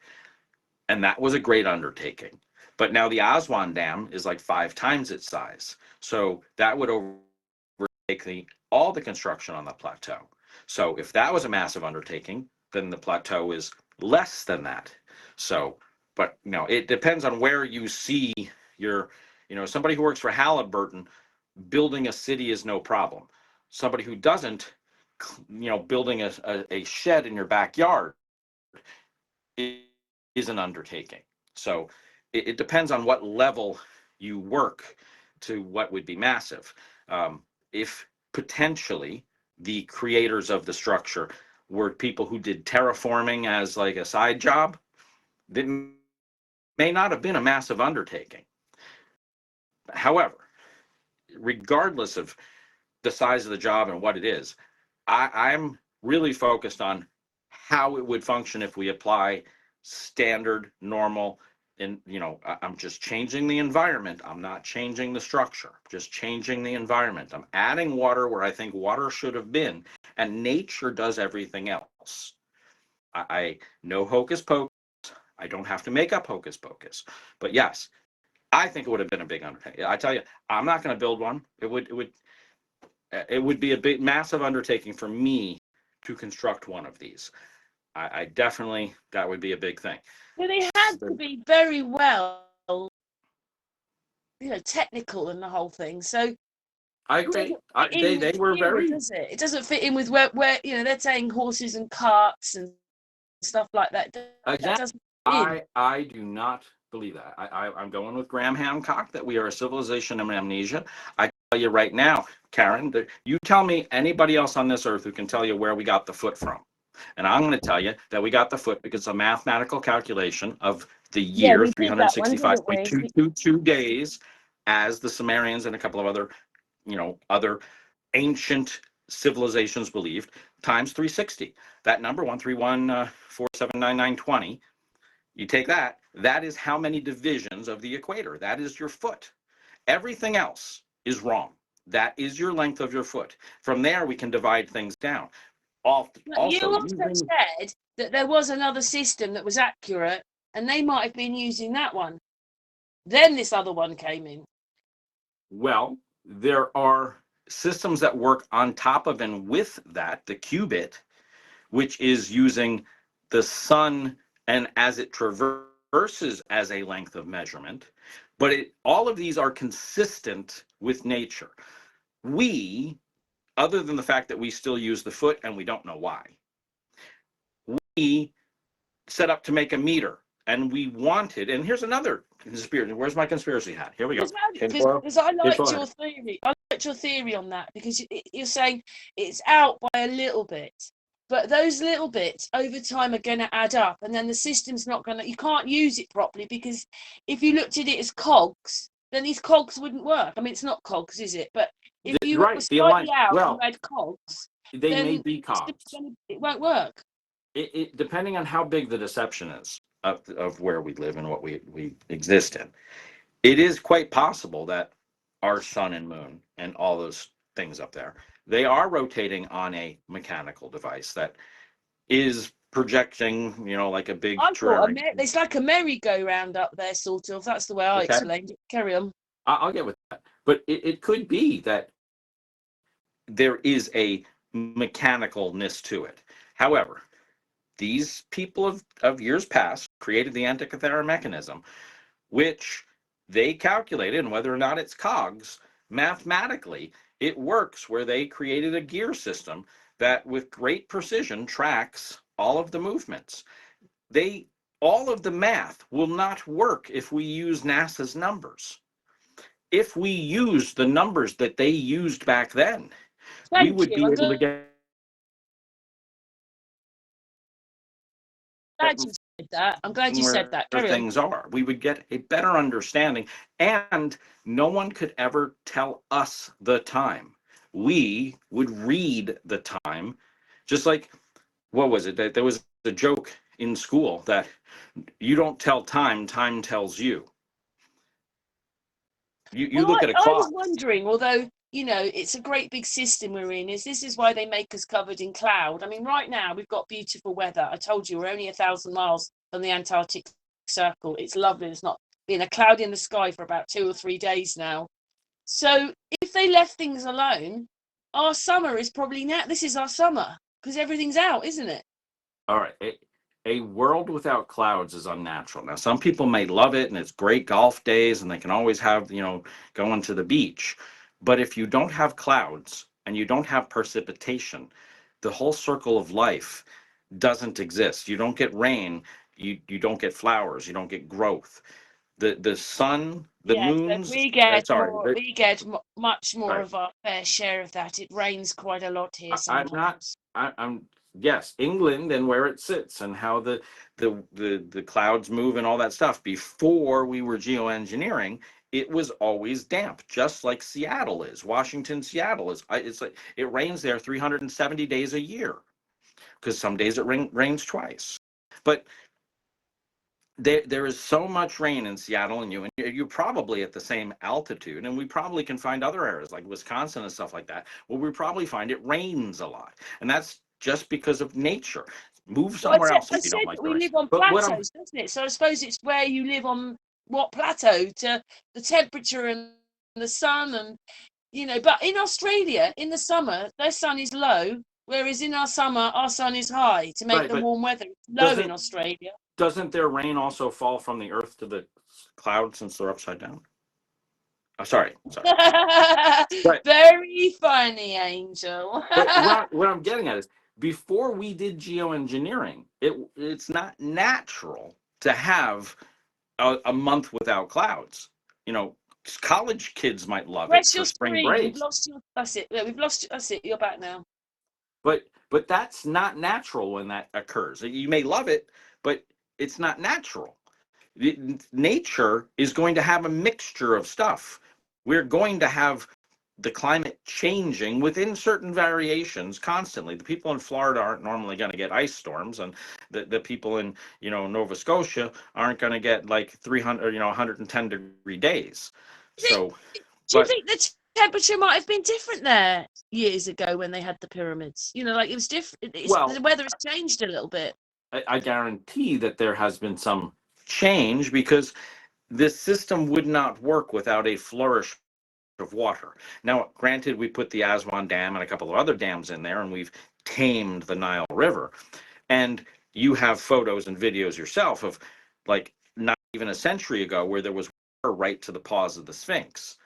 And that was a great undertaking. But now the Aswan Dam is like 5 times its size. So that would overtake all the construction on the plateau. So if that was a massive undertaking, then the plateau is less than that. So, but it depends on where you see your, somebody who works for Halliburton, building a city is no problem. Somebody who doesn't, building a shed in your backyard is an undertaking. So it depends on what level you work to what would be massive. If potentially the creators of the structure were people who did terraforming as like a side job, that may not have been a massive undertaking. However, regardless of the size of the job and what it is, I'm really focused on how it would function if we apply standard, normal and I'm just changing the environment. I'm not changing the structure, just changing the environment. I'm adding water where I think water should have been, and nature does everything else. I no hocus pocus. I don't have to make up hocus pocus. But yes, I think it would have been a big undertaking. I tell you, I'm not going to build one. It would be a big, massive undertaking for me to construct one of these. I definitely, that would be a big thing. Well, they had to be very well, technical in the whole thing. So I agree. They were here, very. does it? It doesn't fit in with where they're saying horses and carts and stuff like that. That doesn't fit in. I do not believe that. I'm going with Graham Hancock that we are a civilization of amnesia. I tell you right now, Karen, you tell me anybody else on this earth who can tell you where we got the foot from. And I'm going to tell you that we got the foot because a mathematical calculation of the year, 365.222 days, as the Sumerians and a couple of other, other ancient civilizations believed, times 360. That number, 131,479,920, you take that, that is how many divisions of the equator. That is your foot. Everything else is wrong. That is your length of your foot. From there, we can divide things down. You also said that there was another system that was accurate, and they might have been using that one. Then this other one came in. Well, there are systems that work on top of and with that, the cubit, which is using the sun and as it traverses as a length of measurement. But all of these are consistent with nature. We, other than the fact that we still use the foot and we don't know why, we set up to make a meter, and we wanted, and here's another conspiracy. Where's my conspiracy hat? Here we go. Because I liked your theory. I liked your theory on that, because you're saying it's out by a little bit, but those little bits over time are going to add up, and then the system's not going to, you can't use it properly, because if you looked at it as cogs, then these cogs wouldn't work. I mean, it's not cogs, is it? But if you were slightly out and had cogs, they may be cogs. It won't work. It depending on how big the deception is of where we live and what we exist in. It is quite possible that our sun and moon and all those things up there, they are rotating on a mechanical device that is projecting, like a big it's like a merry-go-round up there, sort of. That's the way I explained it. Carry on. I'll get with that. But it could be that there is a mechanicalness to it. However, these people of years past created the Antikythera mechanism, which they calculated, and whether or not it's cogs, mathematically, it works, where they created a gear system that with great precision tracks all of the movements. All of the math will not work if we use NASA's numbers. If we use the numbers that they used back then, we would be able to get. I'm glad you said that. Things are. We would get a better understanding, and no one could ever tell us the time. We would read the time, just like, what was it? That there was a joke in school that you don't tell time, time tells you. You look at a clock. I was wondering, although, it's a great big system we're in, this is why they make us covered in cloud. I mean, right now we've got beautiful weather. I told you we're only 1,000 miles from the Antarctic Circle. It's lovely. There's not been a cloud in the sky for about 2 or 3 days now. So if they left things alone, our summer is probably now. This is our summer because everything's out, isn't it? All right. A world without clouds is unnatural. Now, some people may love it, and it's great golf days, and they can always have, going to the beach. But if you don't have clouds and you don't have precipitation, the whole circle of life doesn't exist. You don't get rain, you don't get flowers, you don't get growth. The sun, the moons. We get much more of our fair share of that. It rains quite a lot here sometimes. Yes, England and where it sits and how the clouds move and all that stuff. Before we were geoengineering, it was always damp, just like Seattle is. Washington, Seattle is. It's like it rains there 370 days a year, because some days it rains twice. But there is so much rain in Seattle, and you're probably at the same altitude, and we probably can find other areas like Wisconsin and stuff like that where we probably find it rains a lot, and that's just because of nature. Move Well, somewhere else I if you don't said like that the we rain. live on But what I'm plateaus, doesn't it? So I suppose it's where you live on what plateau to the temperature and the sun and but in Australia, in the summer, their sun is low, whereas in our summer, our sun is high to make right, the but warm weather. It's low in doesn't Australia. doesn't their rain also fall from the earth to the clouds since they're upside down? Oh, sorry. But Very funny, Angel. but what I'm getting at is before we did geoengineering, it's not natural to have a month without clouds. You know, college kids might love it Where's for your spring screen? We've breaks, lost your. That's it. Yeah, we've lost. That's it. You're back now. but that's not natural when that occurs. You may love it, but it's not natural. Nature is going to have a mixture of stuff. We're going to have the climate changing within certain variations constantly. The people in Florida aren't normally going to get ice storms, and the people in Nova Scotia aren't going to get like 300 110-degree days. So, Do you but think the temperature might have been different there years ago when they had the pyramids? Like it was different. The well, weather has changed a little bit. I guarantee that there has been some change because this system would not work without a flourish of water. Now, granted, we put the Aswan Dam and a couple of other dams in there, and we've tamed the Nile River. And you have photos and videos yourself of like not even a century ago where there was water right to the paws of the Sphinx.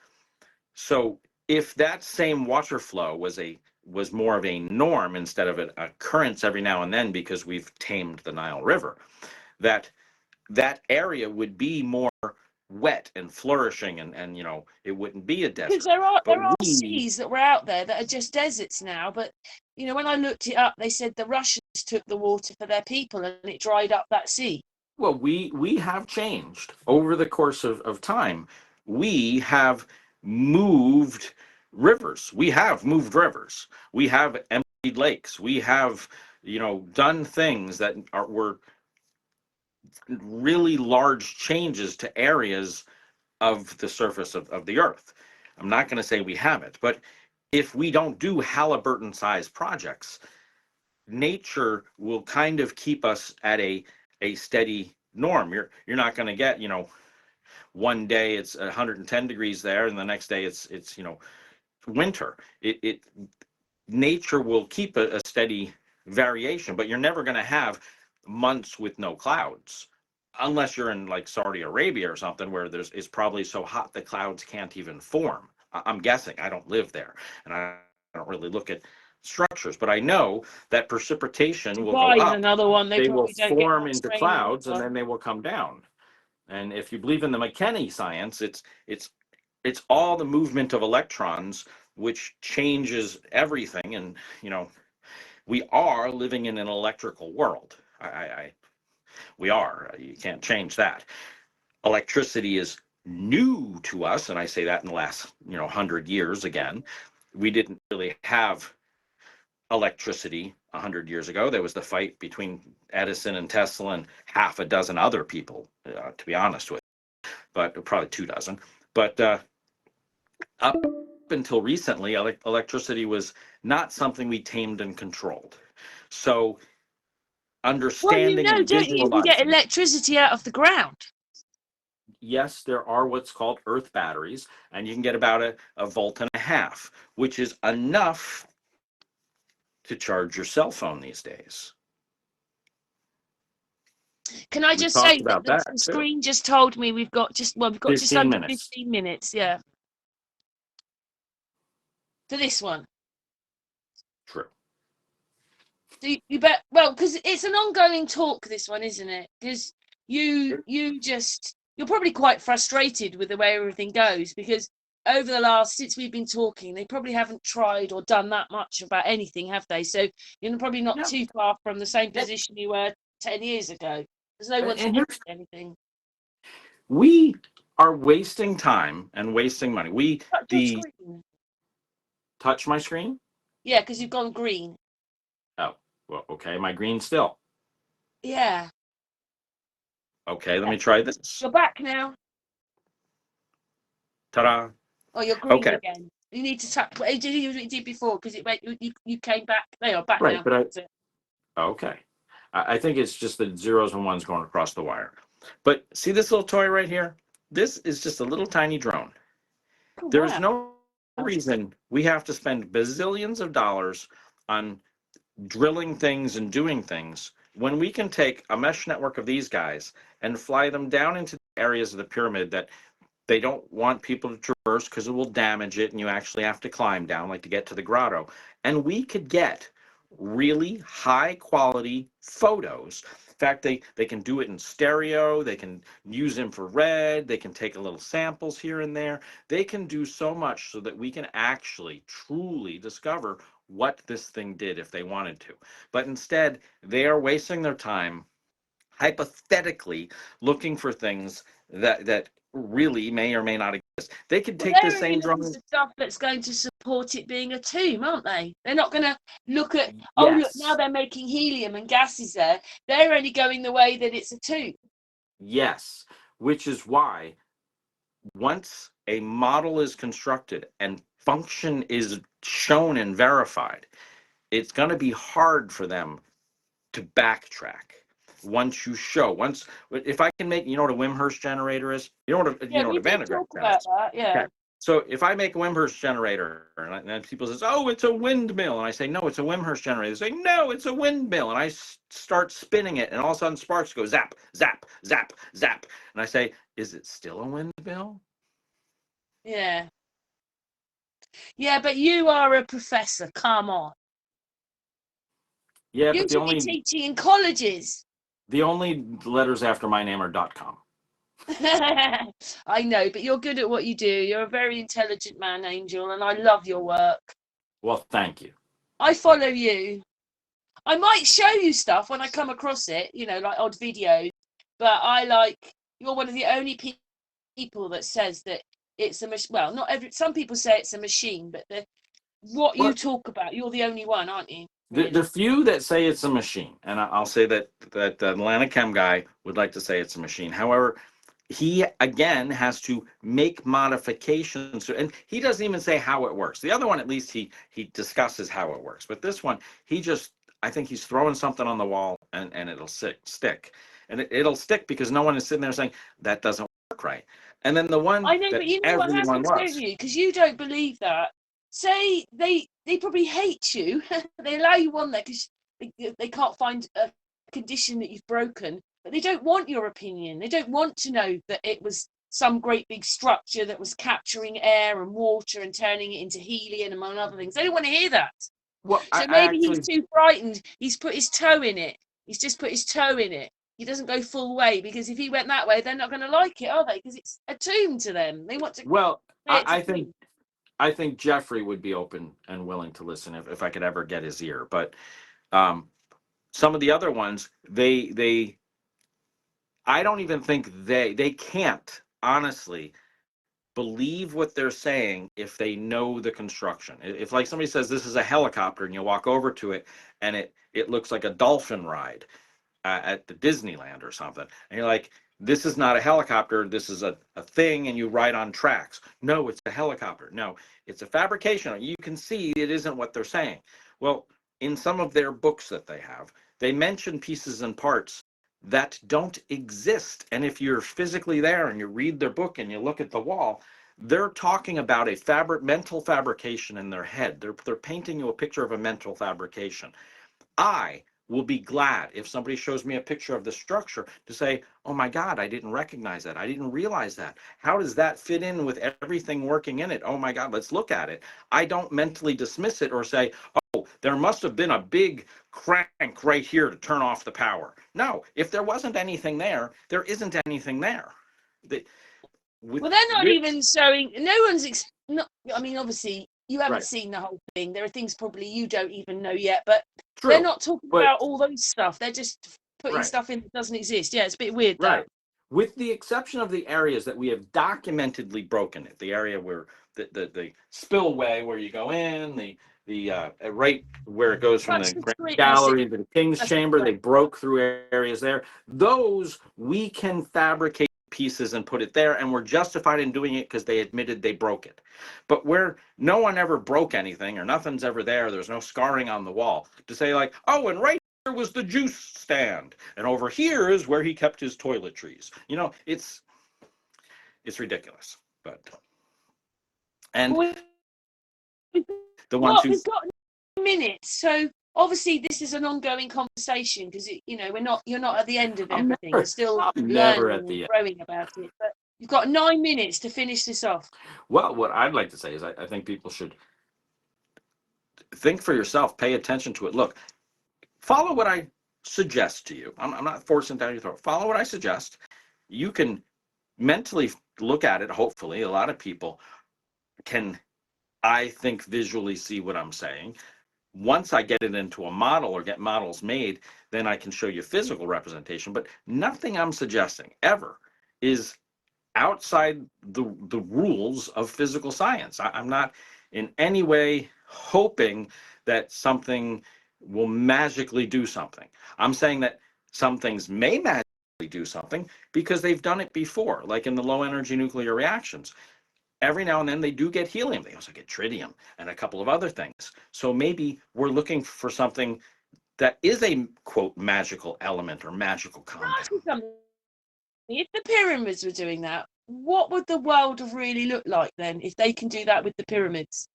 So if that same water flow was more of a norm instead of an occurrence every now and then because we've tamed the Nile River, that that area would be more wet and flourishing, and it wouldn't be a Because desert. there are But we seas that were out there that are just deserts now. But when I looked it up, they said the Russians took the water for their people and it dried up that sea. well we have changed over the course of time. We have moved rivers. We have moved rivers. We have emptied lakes. We have done things that were really large changes to areas of the surface of the earth. I'm not going to say we haven't, but if we don't do Halliburton sized projects, nature will kind of keep us at a steady norm. You're not going to get, one day it's 110 degrees there and the next day it's winter. It nature will keep a steady variation, but you're never going to have months with no clouds unless you're in like Saudi Arabia or something where it's probably so hot the clouds can't even form. I'm guessing. I don't live there, and I don't really look at structures, but I know that precipitation will go Dubai is up. another one. They They will probably don't get form much into rain in clouds, and Dubai. then they will come down. And if you believe in the McKinney science, it's all the movement of electrons which changes everything. And we are living in an electrical world. We are. You can't change that. Electricity is new to us, and I say that in the last 100 years. Again, we didn't really have electricity 100 years ago. There was the fight between Edison and Tesla and half a dozen other people, to be honest with you, but probably 2 dozen. But up until recently, electricity was not something we tamed and controlled. So Well, understanding and don't you? You get visualizing, electricity out of the ground. yes, there are what's called earth batteries, and you can get about a volt and a half, which is enough to charge your cell phone these days. Can I We just talked say that about the that too. screen just told me we've got just 15 under minutes. 15 minutes, yeah, for this one. True. So you bet. Well, because it's an ongoing talk, this one, isn't it? Because you're probably quite frustrated with the way everything goes because over the last since we've been talking, they probably haven't tried or done that much about anything, have they? So you're probably not Yeah. too far from the same position you were 10 years ago. There's no one's And changed here's, anything. we are wasting time and wasting money. Touch your The screen. touch my screen. Yeah, because you've gone green. Oh, well, okay. My green still. Yeah. Okay, let me try this. You're back now. Ta-da. Oh, you're green Okay, again. You need to tap. What did you did before? Because it went. You came back. There you're back right, now. but That's it. okay. I think it's just the zeros and ones going across the wire. But see this little toy right here? This is just a little tiny drone. Oh, There is wow. no reason we have to spend bazillions of dollars on drilling things and doing things when we can take a mesh network of these guys and fly them down into areas of the pyramid that they don't want people to traverse because it will damage it and you actually have to climb down, like to get to the grotto. And we could get really high quality photos. In fact, they can do it in stereo, they can use infrared, they can take a little samples here and there. They can do so much so that we can actually truly discover what this thing did if they wanted to. But instead, they are wasting their time hypothetically looking for things that really may or may not exist. They could Well, take the they're only same looking drone. for stuff that's going to support it being a tomb, aren't they? They're not going to look at. Oh, look, now Yes, they're making helium and gases there. They're only going the way that it's a tomb. yes, which is why once a model is constructed and function is shown and verified, it's going to be hard for them to backtrack. Once you show, once if I can make, you know what a Wimhurst generator is? You Yeah, know what we a did Van de talk Graaff about is. that. Okay. Yeah. So if I make a Wimhurst generator and people says, "Oh, it's a windmill," and I say, "No, it's a Wimhurst generator," they say, "No, it's a windmill," and I start spinning it, and all of a sudden sparks go zap, zap, zap, zap, and I say, "Is it still a windmill?" Yeah. Yeah, but you are a professor. Come on. Yeah, You but should be teaching in colleges. the only letters after my name are .com. I know, but you're good at what you do. You're a very intelligent man, Angel, and I love your work. Well, thank you. I follow you. I might show you stuff when I come across it, like odd videos, but you're one of the only people that says that it's a machine. Well, not every, some people say it's a machine, but what you Well, talk about, you're the only one, aren't you? the Really? few that say it's a machine, and I'll say that the Atlanta Chem guy would like to say it's a machine. However, he again has to make modifications, and he doesn't even say how it works. The other one, at least, he discusses how it works, but this one, I think he's throwing something on the wall, and it'll stick, and it'll stick because no one is sitting there saying that doesn't work right. And then the one I know, but that you know what everyone happens, don't loves. you? Because you don't believe that. Say they probably hate you. They allow you on there because they can't find a condition that you've broken, but they don't want your opinion. They don't want to know that it was some great big structure that was capturing air and water and turning it into helium, among other things. They don't want to hear that. Well, So I maybe he's actually too frightened. He's put his toe in it. He's just put his toe in it. He doesn't go full way because if he went that way, they're not going to like it, are they? Because it's a tomb to them. They want to well, say it's a I think tomb. I think Jeffrey would be open and willing to listen if I could ever get his ear. But um, some of the other ones, I don't even think they can't honestly believe what they're saying if they know the construction. If like somebody says this is a helicopter and you walk over to it and it looks like a dolphin ride at the Disneyland or something, and you're like, this is not a helicopter, this is a thing and you ride on tracks. No, it's a helicopter. No, it's a fabrication. You can see it isn't what they're saying. Well, in some of their books that they have, they mention pieces and parts that don't exist. And if you're physically there and you read their book and you look at the wall, they're talking about a mental fabrication in their head. They're painting you a picture of a mental fabrication. I will be glad if somebody shows me a picture of the structure to say, oh my God, I didn't recognize that. I didn't realize that. How does that fit in with everything working in it? Oh my God, let's look at it. I don't mentally dismiss it or say, oh, there must have been a big crank right here to turn off the power. No, if there wasn't anything there, there isn't anything there. The, Well, with they're not with even showing. No one's. Not, I mean, obviously, you haven't right, seen the whole thing. There are things probably you don't even know yet, but they're true, not talking but about all those stuff. They're just putting right. stuff in that doesn't exist. Yeah, it's a bit weird that. Right. with the exception of the areas that we have documentedly broken it, the area where the spillway where you go in, the right where it goes from That's the the Grand screen. That's it. Gallery to the King's That's the Chamber, they screen. broke through areas there. Those we can fabricate pieces and put it there, and we're justified in doing it because they admitted they broke it. But where no one ever broke anything or nothing's ever there's no scarring on the wall to say like, oh, and right here was the juice stand, and over here is where he kept his toiletries. You know, it's ridiculous. But and Well, the ones who we've got minutes, so obviously this is an ongoing conversation because you're not at the end of everything. You're still I'm never learning at and the end. growing about it. But you've got 9 minutes to finish this off. Well, what I'd like to say is I think people should think for yourself, pay attention to it. Look, follow what I suggest to you. I'm not forcing it down your throat. Follow what I suggest. You can mentally look at it. Hopefully, a lot of people can, I think, visually see what I'm saying. Once I get it into a model or get models made, then I can show you physical representation. But nothing I'm suggesting ever is outside the rules of physical science. I'm not in any way hoping that something will magically do something. I'm saying that some things may magically do something because they've done it before, like in the low energy nuclear reactions. Every now and then they do get helium. They also get tritium and a couple of other things. So maybe we're looking for something that is a, quote, magical element or magical compound. If the pyramids were doing that, what would the world really look like then if they can do that with the pyramids?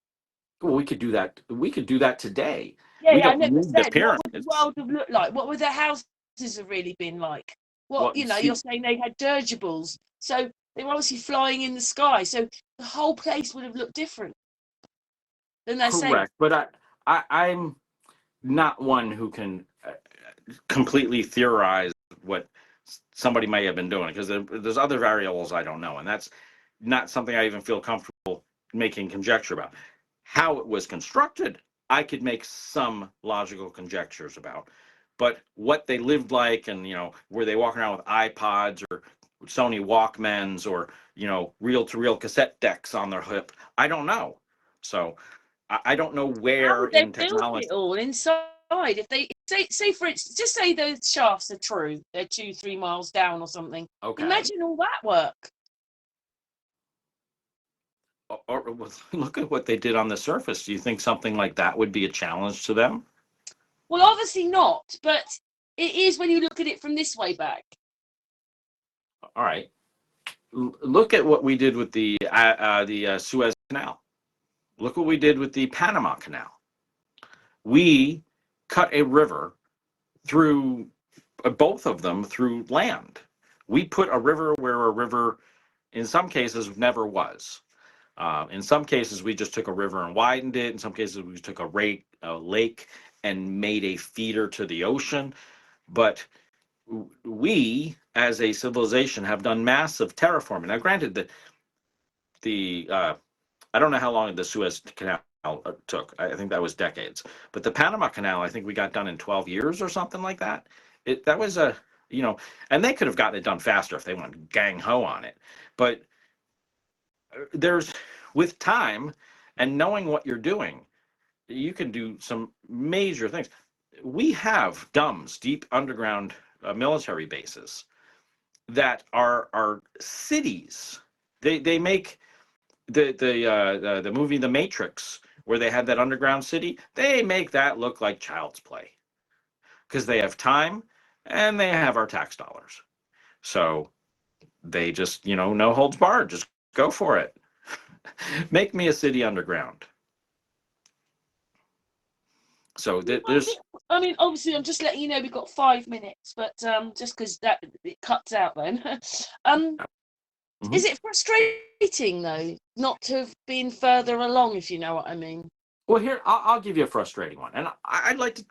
Well, we could do that. We could do that today. We Yeah, I don't never need the said. What would the pyramids. world have looked like? What would their houses have really been like? What, Well, you're see, saying they had dirigibles. So they were obviously flying in the sky. So the whole place would have looked different than they're saying. correct. But I'm not one who can completely theorize what somebody may have been doing because there's other variables I don't know, and that's not something I even feel comfortable making conjecture about. How it was constructed, I could make some logical conjectures about, but what they lived like, and were they walking around with iPods or Sony Walkmans or reel-to-reel cassette decks on their hip, I don't know. So I don't know How where would they in build technology. it all inside? If they say for instance, just say those shafts are true, they're 2-3 miles down or something. Okay. Imagine all that work. Or look at what they did on the surface. Do you think something like that would be a challenge to them? Well, obviously not, but it is when you look at it from this way back. All right. Look at what we did with the Suez Canal. Look what we did with the Panama Canal. We cut a river through both of them through land. We put a river where a river, in some cases, never was. In some cases, we just took a river and widened it. In some cases, we took a lake and made a feeder to the ocean. But we, as a civilization, have done massive terraforming. Now, granted, the I don't know how long the Suez Canal took. I think that was decades. But the Panama Canal, I think we got done in 12 years or something like that. That was and they could have gotten it done faster if they went gang ho on it. But there's, with time and knowing what you're doing, you can do some major things. We have DUMBs, deep underground military bases, that are cities. They make the movie The Matrix, where they had that underground city. They make that look like child's play because they have time and they have our tax dollars. So they just, no holds barred, just go for it. Make me a city underground. So there's. I mean, obviously, I'm just letting you know we've got 5 minutes, but just because that it cuts out then. Is it frustrating though not to have been further along, if you know what I mean? Well, here I'll give you a frustrating one, and I'd like to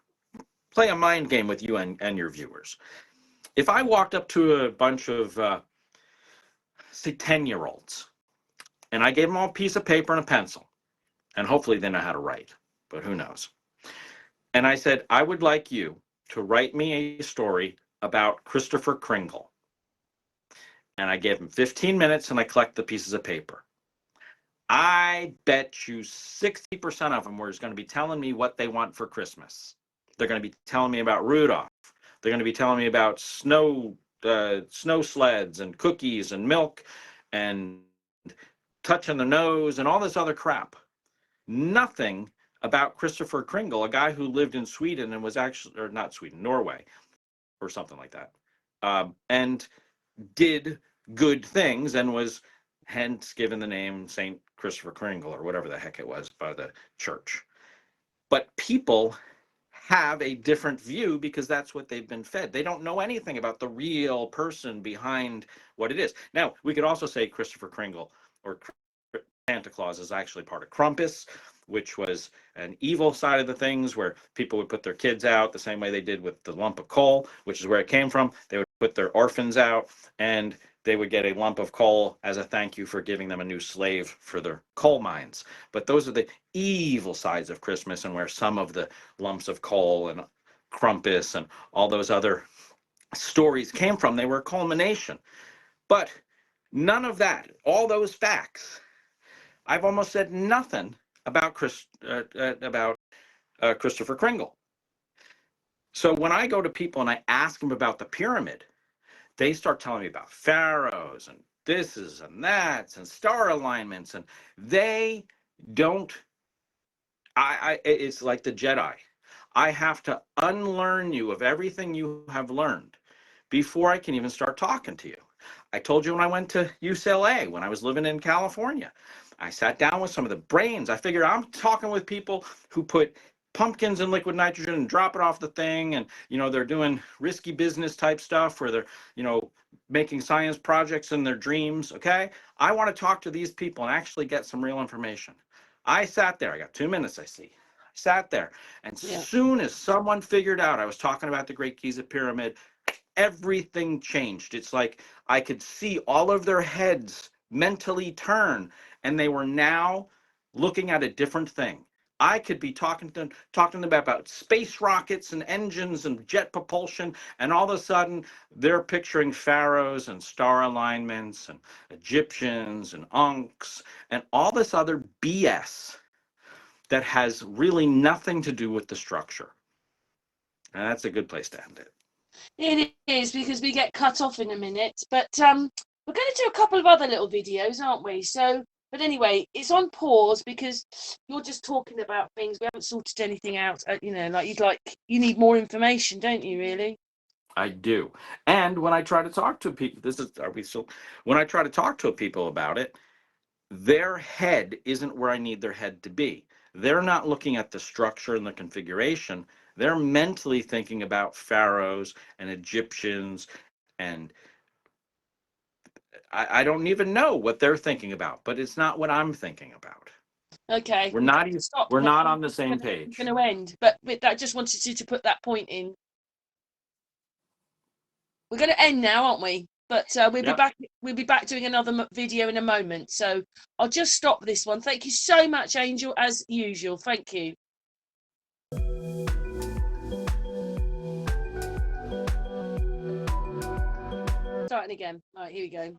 play a mind game with you and your viewers. If I walked up to a bunch of say 10-year-olds, and I gave them all a piece of paper and a pencil, and hopefully they know how to write, but who knows? And I said, I would like you to write me a story about Christopher Kringle. and I gave them 15 minutes and I collect the pieces of paper. I bet you 60% of them were going to be telling me what they want for Christmas. They're going to be telling me about Rudolph. They're going to be telling me about snow sleds and cookies and milk and touching the nose and all this other crap. Nothing about Christopher Kringle, a guy who lived in Sweden and was actually, or not Sweden, Norway, or something like that, and did good things and was hence given the name Saint Christopher Kringle or whatever the heck it was by the church. But people have a different view because that's what they've been fed. They don't know anything about the real person behind what it is. Now, we could also say Christopher Kringle or Santa Claus is actually part of Krampus, which was an evil side of the things where people would put their kids out the same way they did with the lump of coal, which is where it came from. They would put their orphans out and they would get a lump of coal as a thank you for giving them a new slave for their coal mines. But those are the evil sides of Christmas, and where some of the lumps of coal and Krampus and all those other stories came from. They were a culmination. But none of that, all those facts, I've almost said nothing about Christopher Kringle. So when I go to people and I ask them about the pyramid, they start telling me about pharaohs and thises and that's and star alignments, and they don't. It's like the Jedi. I have to unlearn you of everything you have learned before I can even start talking to you. I told you when I went to UCLA, when I was living in California, I sat down with some of the brains. I figured I'm talking with people who put pumpkins in liquid nitrogen and drop it off the thing. And, they're doing risky business type stuff where they're, making science projects in their dreams. Okay. I want to talk to these people and actually get some real information. I sat there. I got 2 minutes, I see. I sat there. And soon as someone figured out I was talking about the Great Giza Pyramid, everything changed. It's like I could see all of their heads mentally turn, and they were now looking at a different thing. I could be talking to them about space rockets and engines and jet propulsion, and all of a sudden they're picturing pharaohs and star alignments and Egyptians and Ankhs and all this other BS that has really nothing to do with the structure. And that's a good place to end it. It is, because we get cut off in a minute, but we're going to do a couple of other little videos, aren't we? So, but anyway, it's on pause because you're just talking about things. We haven't sorted anything out. You need more information, don't you? Really? I do. And when I try to talk to people, when I try to talk to people about it, their head isn't where I need their head to be. They're not looking at the structure and the configuration. They're mentally thinking about pharaohs and Egyptians, and I don't even know what they're thinking about, but it's not what I'm thinking about. Okay. We're not on the same page. We're going to end, but I just wanted you to put that point in. We're going to end now, aren't we? But we'll be back. We'll be back doing another video in a moment. So I'll just stop this one. Thank you so much, Angel, as usual. Thank you. Starting again. All right, here we go.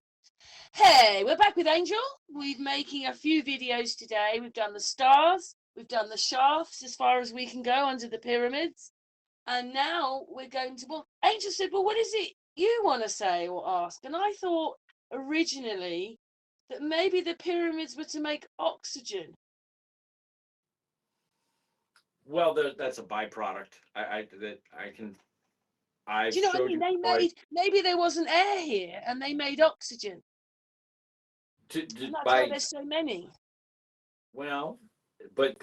Hey, we're back with Angel. We're making a few videos today. We've done the stars. We've done the shafts as far as we can go under the pyramids. And now we're going to, Angel said, well, what is it you want to say or ask? And I thought originally that maybe the pyramids were to make oxygen. Well, that's a byproduct. Do you know what I mean? Maybe there wasn't air here and they made oxygen. And that's why there's so many. Well, but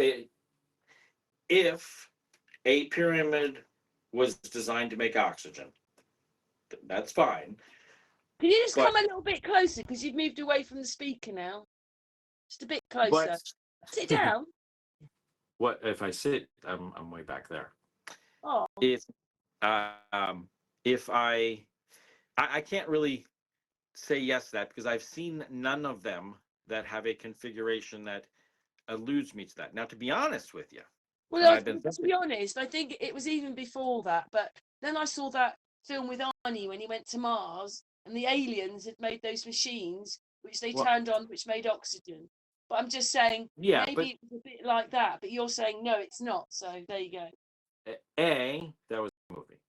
if a pyramid was designed to make oxygen, that's fine. Can you just come a little bit closer, because you've moved away from the speaker now? Just a bit closer. Sit down. What if I sit? I'm way back there. Oh. If I can't really say yes to that, because I've seen none of them that have a configuration that alludes me to that. Now, to be honest with you, well, to be honest, I think it was even before that. But then I saw that film with Arnie when he went to Mars, and the aliens had made those machines which they Well, turned on, which made oxygen. But I'm just saying yeah, but maybe it was a bit like that. But you're saying no, it's not. So there you go. A, that was a movie.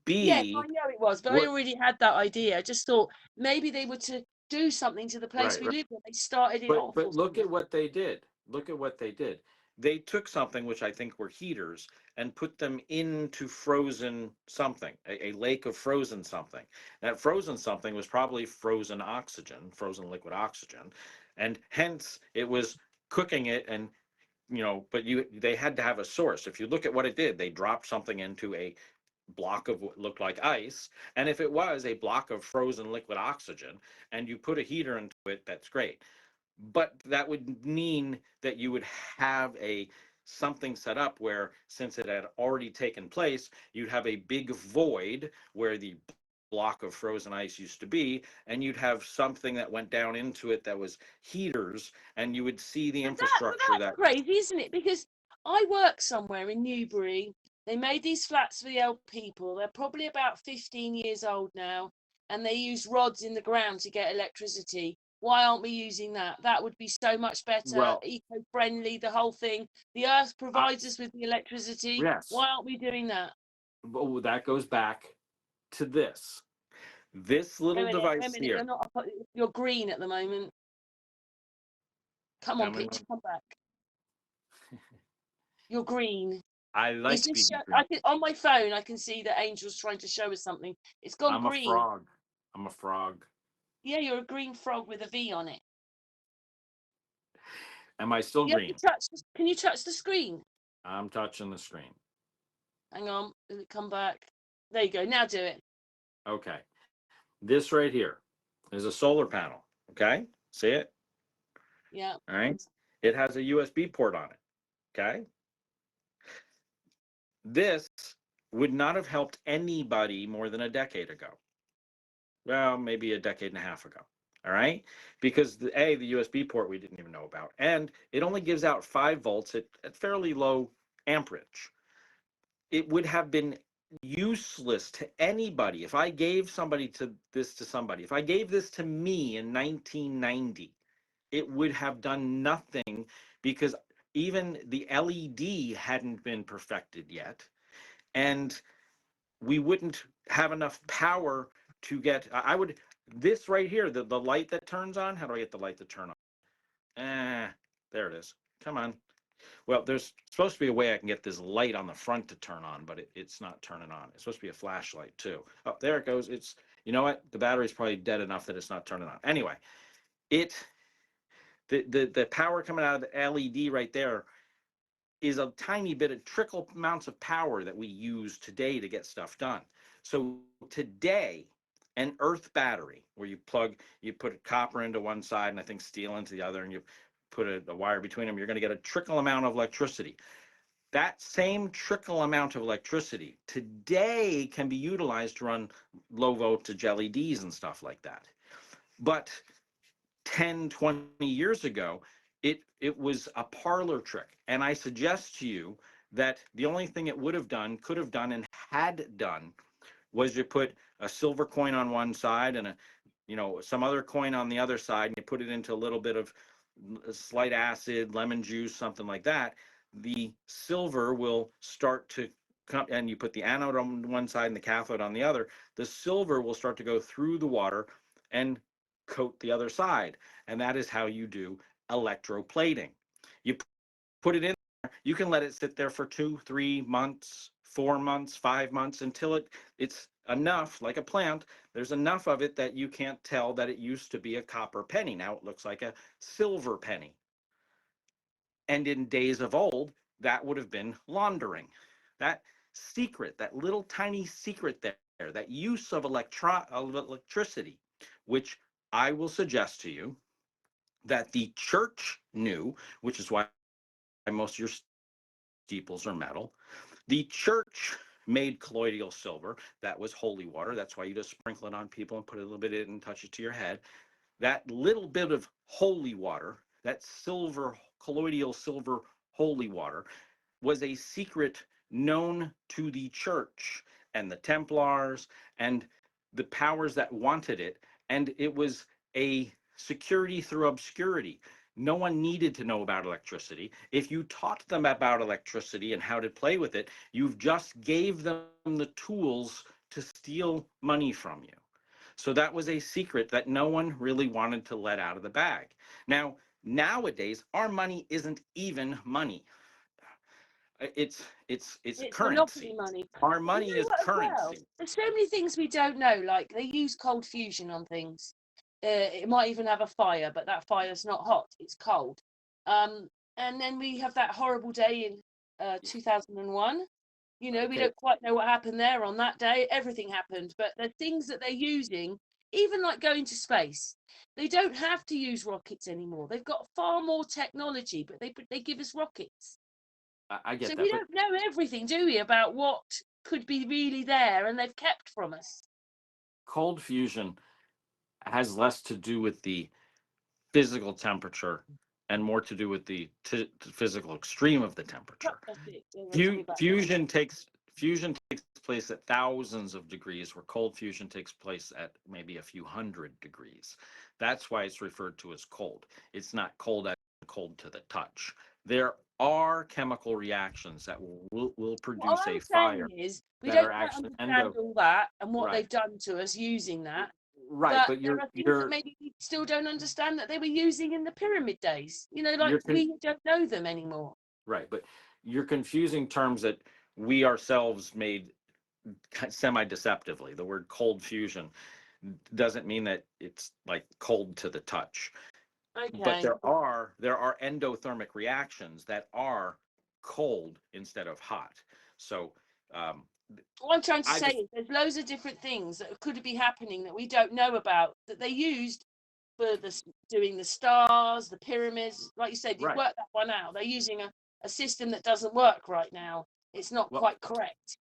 Yes, B, I know it was, but I what? already had that idea. I just thought maybe they were to do something to the place Right, we right. live in. They started it off or But look something. at what they did. Look at what they did. They took something which I think were heaters and put them into frozen something, a lake of frozen something. That frozen something was probably frozen oxygen, frozen liquid oxygen, and hence it was cooking it. And but they had to have a source. If you look at what it did, they dropped something into a block of what looked like ice, and if it was a block of frozen liquid oxygen and you put a heater into it, that's great. But that would mean that you would have a something set up where, since it had already taken place, you'd have a big void where the block of frozen ice used to be, and you'd have something that went down into it that was heaters, and you would see the But infrastructure that's that. crazy, isn't it? Because I work somewhere in Newbury. They made these flats for the old people. They're probably about 15 years old now, and they use rods in the ground to get electricity. Why aren't we using that? That would be so much better, Well, eco-friendly, the whole thing. The earth I, provides us with the electricity. yes, Why aren't we doing that? but that goes back to this Wait a little minute, wait a device minute. here. You're green at the moment. Come on, Coming, picture, come back. You're green. I He's like just being I green. can, on my phone. I can see that Angel's trying to show us something. It's gone I'm a green. frog. I'm a frog. Yeah, you're a green frog with a V on it. Am I still You have to green? touch. Can you touch the screen? I'm touching the screen. Hang on. Does it come back? There you go. Now do it. Okay. This right here is a solar panel. Okay. See it? Yeah. All right. It has a USB port on it. Okay. This would not have helped anybody more than a decade ago. Well, maybe a decade and a half ago. All right. Because the USB port we didn't even know about. And it only gives out 5 volts at fairly low amperage. It would have been useless to anybody if I gave this to somebody. If I gave this to me in 1990, it would have done nothing because even the LED hadn't been perfected yet, and we wouldn't have enough power to get. I would this right here, the light that turns on. How do I get the light to turn on? There it is. Come on. Well, there's supposed to be a way I can get this light on the front to turn on, but it's not turning on. It's supposed to be a flashlight too. Oh, there it goes. You know what? The battery's probably dead enough that it's not turning on. Anyway, it the power coming out of the LED right there is a tiny bit of trickle amounts of power that we use today to get stuff done. So today, an earth battery where you put copper into one side and I think steel into the other, and you put a wire between them, you're going to get a trickle amount of electricity. That same trickle amount of electricity today can be utilized to run low voltage LEDs and stuff like that. But 10, 20 years ago, it was a parlor trick. And I suggest to you that the only thing it could have done, and had done, was you put a silver coin on one side and some other coin on the other side, and you put it into a little bit of slight acid, lemon juice, something like that. The silver will start to come, and you put the anode on one side and the cathode on the other. The silver will start to go through the water and coat the other side. And that is how you do electroplating. You put it in there, you can let it sit there for 2, 3 months, 4 months, 5 months until it's enough, like a plant. There's enough of it that you can't tell that it used to be a copper penny. Now it looks like a silver penny. And in days of old, that would have been laundering. That secret, that little tiny secret there, that use of electricity, which I will suggest to you that the church knew, which is why most of your steeples are metal. The church made colloidal silver. That was holy water. That's why you just sprinkle it on people and put a little bit in it and touch it to your head. That little bit of holy water, that silver, colloidal silver holy water, was a secret known to the church and the Templars and the powers that wanted it, and it was a security through obscurity. No one needed to know about electricity. If you taught them about electricity and how to play with it, you've just gave them the tools to steal money from you. So that was a secret that no one really wanted to let out of the bag. Now, nowadays, our money isn't even money. It's It's monopoly currency. money. Our You money know is what as well? currency. There's so many things we don't know. Like they use cold fusion on things. It might even have a fire, but that fire's not hot. It's cold. Um, and then we have that horrible day in 2001. You know, we Okay, don't quite know what happened there on that day. Everything happened, but the things that they're using, even like going to space, they don't have to use rockets anymore. They've got far more technology, but they give us rockets. I So get we that, but don't know everything, do we, about what could be really there and they've kept from us. cold fusion has less to do with the physical temperature and more to do with the physical extreme of the temperature. That's it. Yeah, tell me about that. Fusion takes place at thousands of degrees, where cold fusion takes place at maybe a few hundred degrees. That's why it's referred to as cold. It's not cold as cold to the touch. There are chemical reactions that will What produce I'm a saying fire is, we that don't are quite actually understand all that and what right, they've done to us using that. right. But But there are things that maybe we still don't understand that they were using in the pyramid days. You know, like you're we don't know them anymore. right, but you're confusing terms that we ourselves made semi-deceptively. The word cold fusion doesn't mean that it's like cold to the touch, but Okay. there are endothermic reactions that are cold instead of hot. So um, What I'm trying to I say just is there's loads of different things that could be happening that we don't know about that they used for doing the stars, the pyramids. Like you said, you've right. worked that one out. They're using a system that doesn't work right now. It's not Well, quite correct,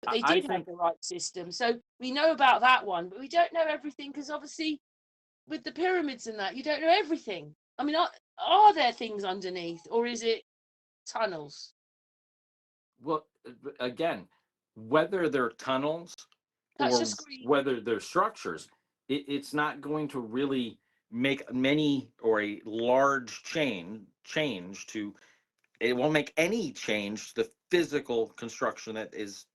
but I they I did have think the right system. So we know about that one, but we don't know everything because obviously with the pyramids and that, you don't know everything. I mean, are there things underneath or is it tunnels? well again, whether they're tunnels Touch the or screen. whether they're structures, it's not going to really make many or a large change to it won't make any change to the physical construction that is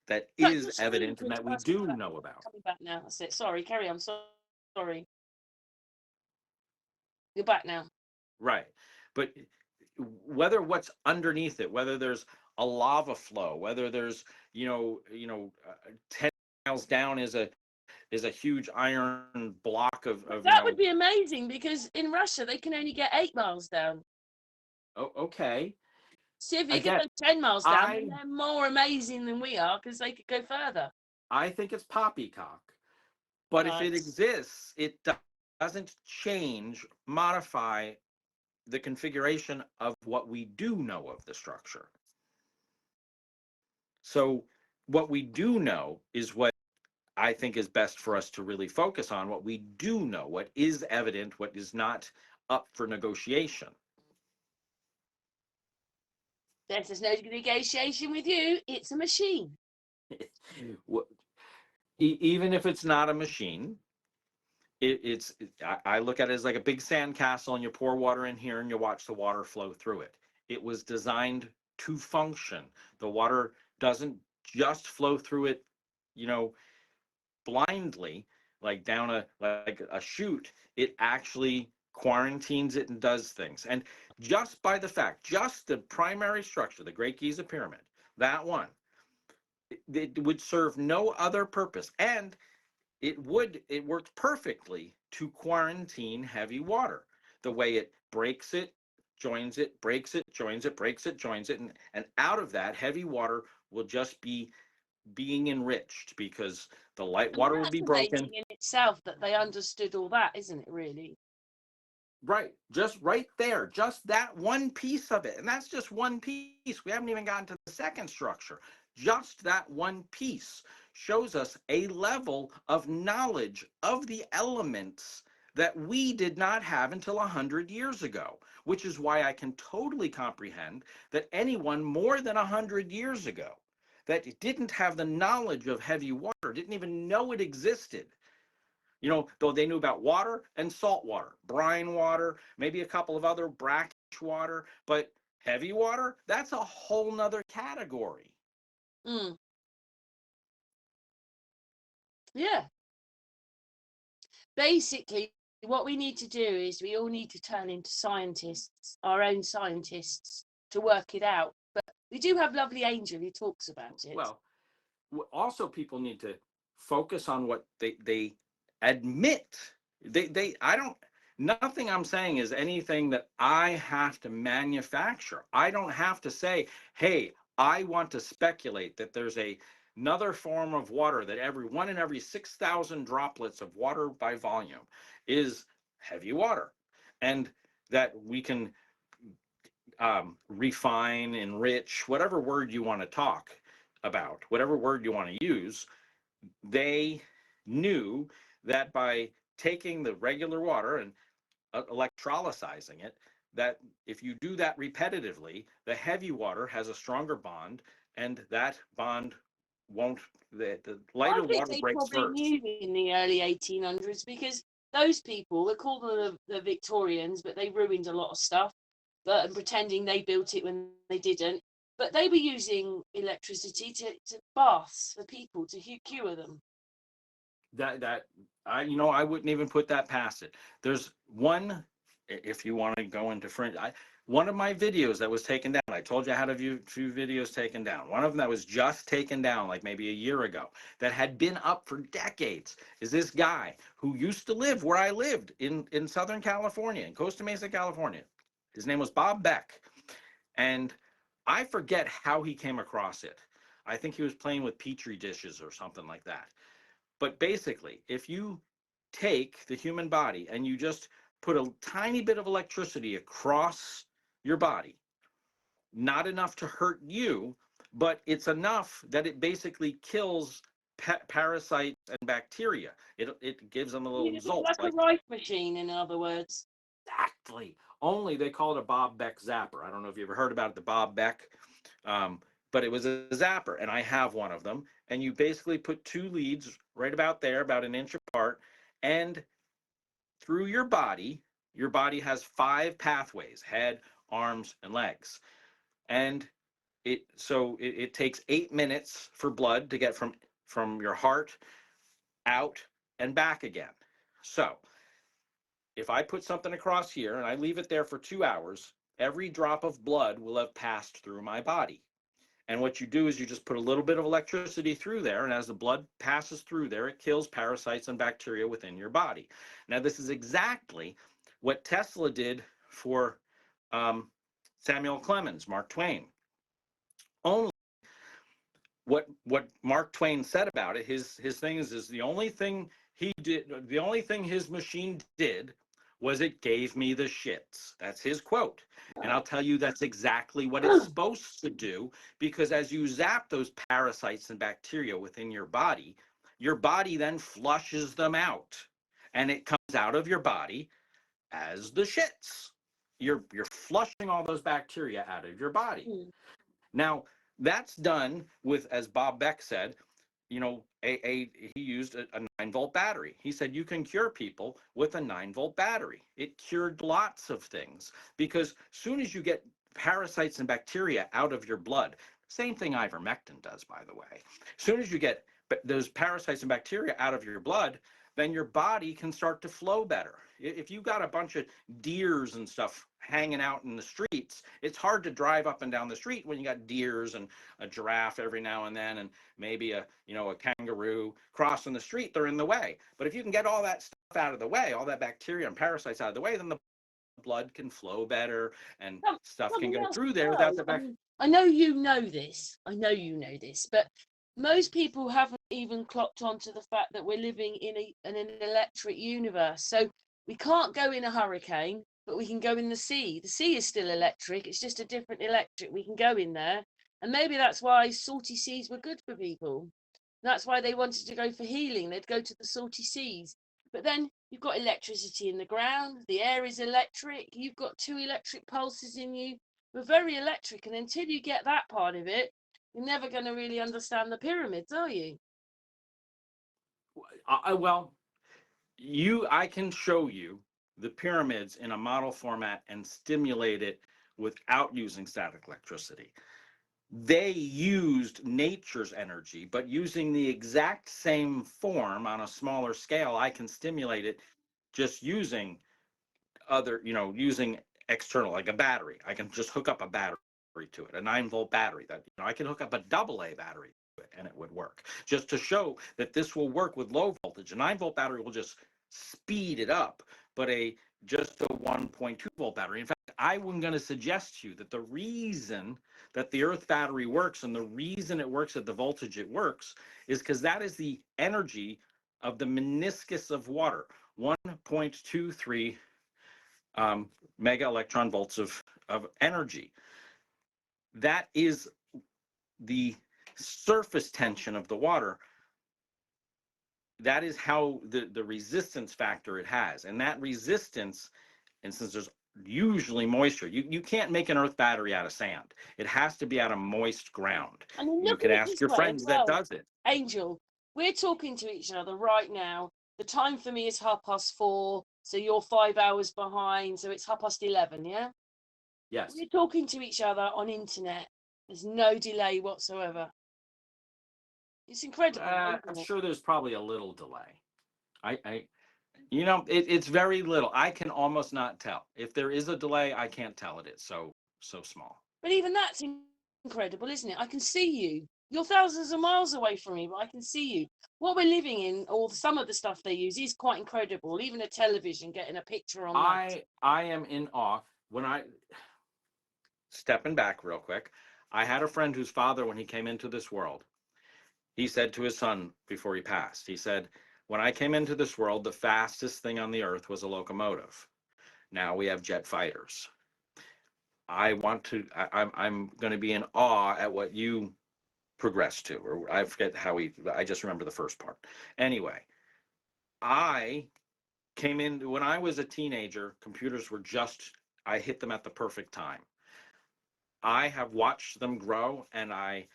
Touch the screen, evident and Chris. that we That's coming do back. know about. Coming back now. That's it. Sorry, carry on. Sorry. You're back now. Right. But whether what's underneath it, whether there's a lava flow, whether there's 10 miles down is a huge iron block of That would be amazing because in Russia they can only get 8 miles down. okay. See if you could Again, go 10 miles down, then I they're more amazing than we are because they could go further. I think it's poppycock. But if Right. it exists, it doesn't change, modify the configuration of what we do know of the structure. So what we do know is what I think is best for us to really focus on, what we do know, what is evident, what is not up for negotiation. There's no negotiation with you. It's a machine. Even if it's not a machine, it's I look at it as like a big sand castle, and you pour water in here and you watch the water flow through it. It was designed to function. The water doesn't just flow through it, you know, blindly, like down a chute. It actually quarantines it and does things. And just by the fact, just the primary structure, the Great Giza Pyramid, that one, it would serve no other purpose. And it works perfectly to quarantine heavy water. The way it breaks it, joins it, breaks it, joins it, breaks it, joins it, and out of that heavy water will just be being enriched because the light I mean, water will be that's broken. amazing in itself that they understood all that, isn't it, really? Right, just right there, just that one piece of it. And that's just one piece. We haven't even gotten to the second structure. Just that one piece shows us a level of knowledge of the elements that we did not have until 100 years ago, which is why I can totally comprehend that anyone more than 100 years ago that didn't have the knowledge of heavy water, didn't even know it existed, You know, though they knew about water and salt water, brine water, maybe a couple of other brackish water, but heavy water, that's a whole nother category. Mm. Yeah. Basically, what we need to do is we all need to turn into scientists, our own scientists, to work it out. But we do have lovely Angel who talks about it. Well, also people need to focus on what they admit. I don't, nothing I'm saying is anything that I have to manufacture. I don't have to say, hey, I want to speculate that there's another form of water that every one in every 6,000 droplets of water by volume is heavy water, and that we can refine, enrich, whatever word you want to talk about, whatever word you want to use. They knew that by taking the regular water and electrolyzing it, that if you do that repetitively, the heavy water has a stronger bond, and that bond won't, the I lighter think water they breaks probably first. knew in the early 1800s because those people, they call them the Victorians, but they ruined a lot of stuff, but and pretending they built it when they didn't. But they were using electricity to baths for people to cure them. That I, you know, I wouldn't even put that past it. There's one, if you want to go into fringe, one of my videos that was taken down. I told you I had a few videos taken down. One of them that was just taken down, like maybe a year ago, that had been up for decades, is this guy who used to live where I lived in Southern California, in Costa Mesa, California. His name was Bob Beck, and I forget how he came across it. I think he was playing with petri dishes or something like that. But basically, if you take the human body and you just put a tiny bit of electricity across your body, not enough to hurt you, but it's enough that it basically kills parasites and bacteria. It gives them a little jolt. Like a Like, rice machine, in other words. exactly. Only they call it a Bob Beck zapper. I don't know if you ever heard about it, the Bob Beck, but it was a zapper, and I have one of them. And you basically put two leads right about there, about an inch apart, and through your body has 5 pathways: head, arms, and legs. And it takes 8 minutes for blood to get from your heart out and back again. So if I put something across here and I leave it there for 2 hours, every drop of blood will have passed through my body. And what you do is you just put a little bit of electricity through there, and as the blood passes through there, it kills parasites and bacteria within your body. Now, this is exactly what Tesla did for Samuel Clemens, Mark Twain. Only what Mark Twain said about it, his thing is the only thing he did, the only thing his machine did was it gave me the shits. That's his quote. And I'll tell you that's exactly what it's supposed to do, because as you zap those parasites and bacteria within your body then flushes them out, and it comes out of your body as the shits. You're flushing all those bacteria out of your body. Mm. Now, that's done with, as Bob Beck said, you know, he used a 9-volt battery. He said you can cure people with a 9-volt battery. It cured lots of things, because soon as you get parasites and bacteria out of your blood, same thing ivermectin does, by the way. As soon as you get those parasites and bacteria out of your blood, then your body can start to flow better. If you got a bunch of deers and stuff hanging out in the streets, it's hard to drive up and down the street when you got deers and a giraffe every now and then, and maybe a kangaroo crossing the street. They're in the way. But if you can get all that stuff out of the way, all that bacteria and parasites out of the way, then the blood can flow better and stuff can Something go else through as there without well. the back. I know you know this. I know you know this, but most people haven't even clocked onto the fact that we're living in an electric universe. So we can't go in a hurricane, but we can go in the sea. The sea is still electric. It's just a different electric. We can go in there. And maybe that's why salty seas were good for people. That's why they wanted to go for healing. They'd go to the salty seas. But then you've got electricity in the ground. The air is electric. You've got 2 electric pulses in you. We're very electric. And until you get that part of it, you're never going to really understand the pyramids, are you? Well, I can show you the pyramids in a model format and stimulate it without using static electricity. They used nature's energy, but using the exact same form on a smaller scale, I can stimulate it just using using external, like a battery. I can just hook up a battery to it, a 9-volt battery. That I can hook up a AA battery to it, and it would work. Just to show that this will work with low voltage. A 9-volt battery will just speed it up, but just a 1.2-volt battery. In fact, I'm going to suggest to you that the reason that the Earth battery works and the reason it works at the voltage it works is because that is the energy of the meniscus of water, 1.23 mega electron volts of energy. That is the surface tension of the water. That is how the resistance factor it has. And that resistance, and since there's usually moisture, you can't make an earth battery out of sand. It has to be out of moist ground. I mean, You look could at it ask this your way friend as that well. does it. Angel, we're talking to each other right now. The time for me is 4:30, so you're 5 hours behind, so it's 11:30, yeah? Yes. We're talking to each other on internet. There's no delay whatsoever. It's incredible. I'm sure there's probably a little delay. It's very little. I can almost not tell. If there is a delay, I can't tell it. It's so small. But even that's incredible, isn't it? I can see you. You're thousands of miles away from me, but I can see you. What we're living in, or some of the stuff they use, is quite incredible. Even a television getting a picture on that. I am in awe. Stepping back real quick, I had a friend whose father, when he came into this world, he said to his son before he passed, he said, when I came into this world, the fastest thing on the earth was a locomotive. Now we have jet fighters. I'm going to be in awe at what you progressed to, or I forget I just remember the first part. Anyway, I came in when I was a teenager, computers were I hit them at the perfect time. I have watched them grow, and I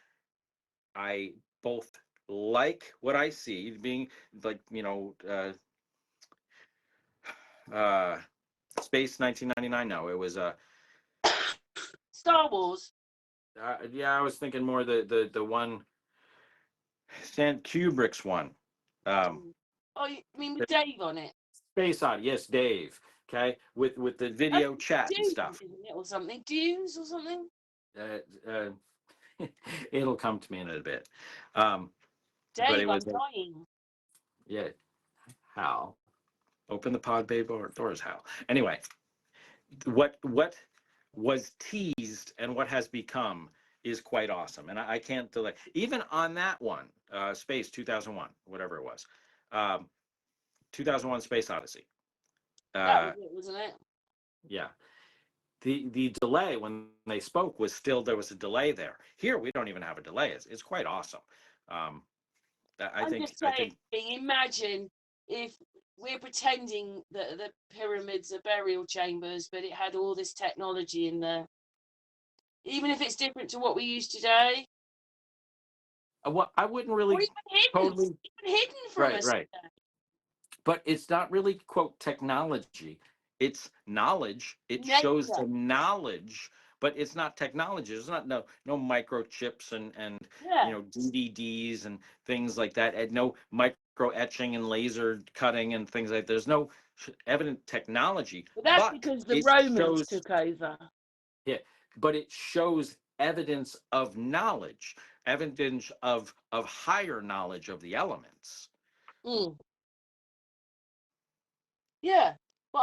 both like what I see, being like, Space 1999. No, it was Star Wars. yeah, I was thinking more the one, Kubrick's one. Oh, you mean with Dave on it? Space Odyssey, yes, Dave. Okay, with the video chat and Dunes, stuff. isn't it, or something? Dunes or something? It'll come to me in a bit. Dave, But it was I'm dying. yeah. Hal, open the pod bay doors, Hal. Anyway, what was teased and what has become is quite awesome, and I can't delay. Even on that one, Space 2001, whatever it was, 2001 Space Odyssey. That was it, wasn't it? Yeah. The delay when they spoke was still, there was a delay there. Here we don't even have a delay. It's quite awesome. I think imagine if we're pretending that the pyramids are burial chambers, but it had all this technology in there. Even if it's different to what we use today. I wouldn't really or even hidden from us. Right. But it's not really, quote, technology. It's knowledge. It shows the knowledge, but it's not technology. There's not no microchips and DVDs and things like that, and no micro etching and laser cutting and things like that. There's no evident technology. But that's because the Romans took over. Yeah, but it shows evidence of knowledge, evidence of higher knowledge of the elements. Yeah, but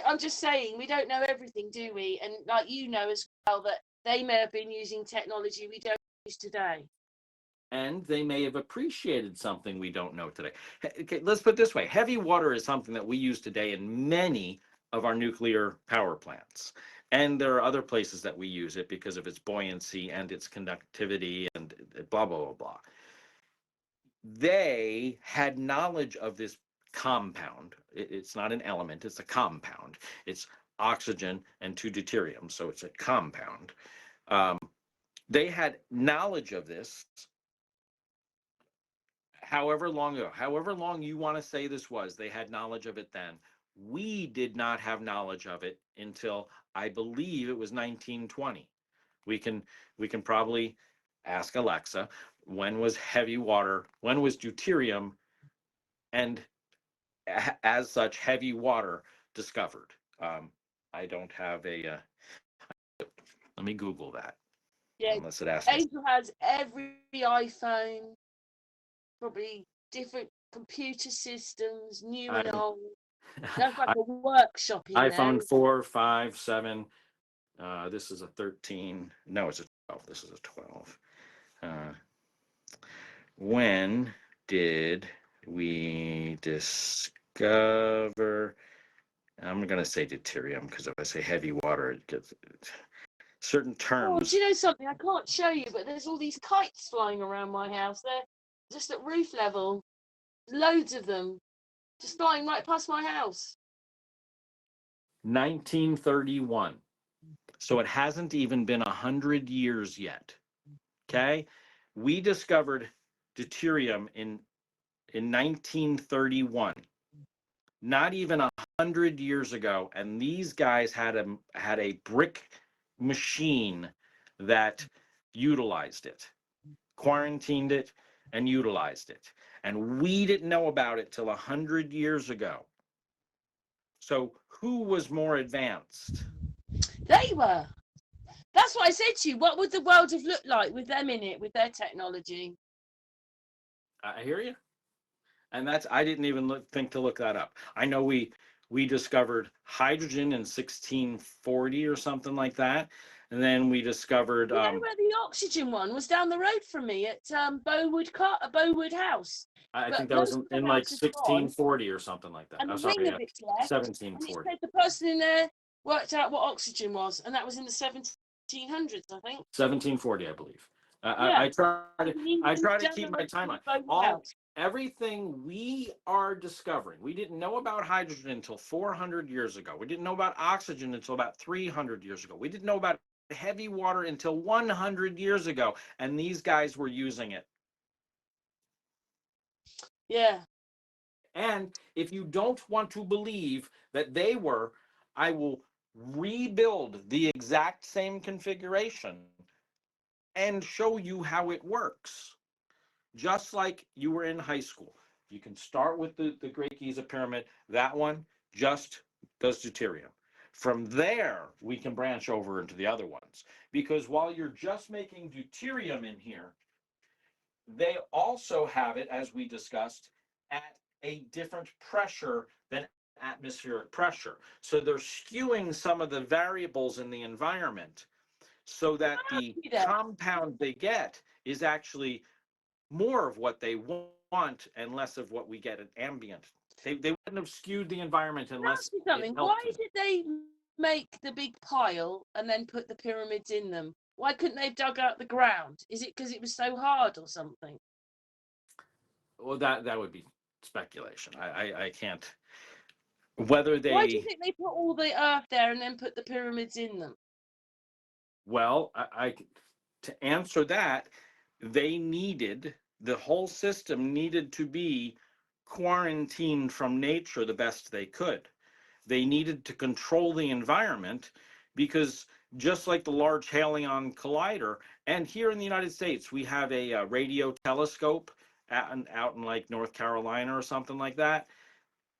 I'm just saying, we don't know everything, do we? And like as well, that they may have been using technology we don't use today. And they may have appreciated something we don't know today. Okay, let's put it this way. Heavy water is something that we use today in many of our nuclear power plants. And there are other places that we use it because of its buoyancy and its conductivity and blah, blah, blah, blah. They had knowledge of this compound. It's not an element, it's a compound. It's oxygen and 2 deuterium, so it's a compound. They had knowledge of this however long ago, however long you want to say this was, they had knowledge of it then. We did not have knowledge of it until I believe it was 1920. We can we can probably ask Alexa, when was heavy water, when was deuterium, and as such heavy water discovered. I don't have a. Let me Google that. Yeah, Unless it asks me. Angel has every iPhone, probably different computer systems, new and I'm old. That's like a workshop in there. iPhone 4, 5, 7. This is a 13. No, it's a 12. This is a 12. Uh, when did we discover? I'm going to say deuterium because if I say heavy water, it gets certain Oh, do terms. you know something? I can't show you, but there's all these kites flying around my house. They're just at roof level. Loads of them just flying right past my house. 1931. So it hasn't even been 100 years yet. Okay, we discovered deuterium in 1931. Not even 100 years ago, and these guys had a brick machine that utilized it, quarantined it, and utilized it, and we didn't know about it till 100 years ago. So who was more advanced? They were. That's what I said to you. What would the world have looked like with them in it, with their technology? I hear you. And that's, I didn't even think to look that up. I know we discovered hydrogen in 1640 or something like that, and then we discovered You know where the oxygen one was down the road from me at Bowood House. I think But that was most of in the like house is gone, 1640 or something like that. and I'm the wing sorry, of it's left. And it 1740. said the person in there worked out what oxygen was, and that was in the 1700s, I think. 1740, I believe. Yeah, I try to down the keep my road from timeline. me, Bowood All House. everything we are discovering, we didn't know about hydrogen until 400 years ago. We didn't know about oxygen until about 300 years ago. We didn't know about heavy water until 100 years ago, and these guys were using it. Yeah. And if you don't want to believe that they were, I will rebuild the exact same configuration and show you how it works. Just like you were in high school. You can start with the Great Giza Pyramid. That one just does deuterium. From there, we can branch over into the other ones. Because while you're just making deuterium in here, they also have it, as we discussed, at a different pressure than atmospheric pressure. So they're skewing some of the variables in the environment so that the compound they get is actually more of what they want and less of what we get at ambient. They wouldn't have skewed the environment unless it Something. helped Why them. did they make the big pile and then put the pyramids in them? Why couldn't they have dug out the ground? Is it because it was so hard or something? Well, that would be speculation. I can't. Whether Why do you they, think they put all the earth there and then put the pyramids in them? well, to answer that, they needed, the whole system needed to be quarantined from nature the best they could. They needed to control the environment because just like the Large Hadron Collider, and here in the United States, we have a radio telescope out in like North Carolina or something like that.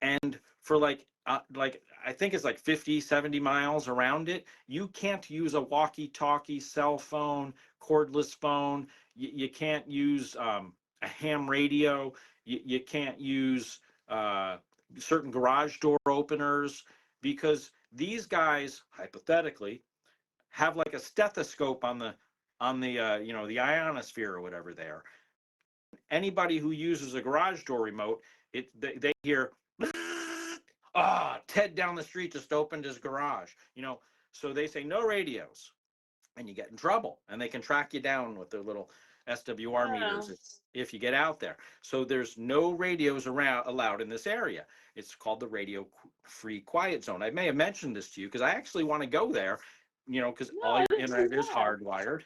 And for like I think it's like 50, 70 miles around it, you can't use a walkie-talkie, cell phone, cordless phone. You can't use a ham radio. You can't use uh, certain garage door openers because these guys hypothetically have like a stethoscope on the the ionosphere or whatever there. Anybody who uses a garage door remote, they hear Ted down the street just opened his garage. So they say no radios, and you get in trouble, and they can track you down with their little SWR meters if you get out there. So there's no radios around allowed in this area. It's called the radio free quiet zone. I may have mentioned this to you because I actually want to go there, because all your internet is hardwired.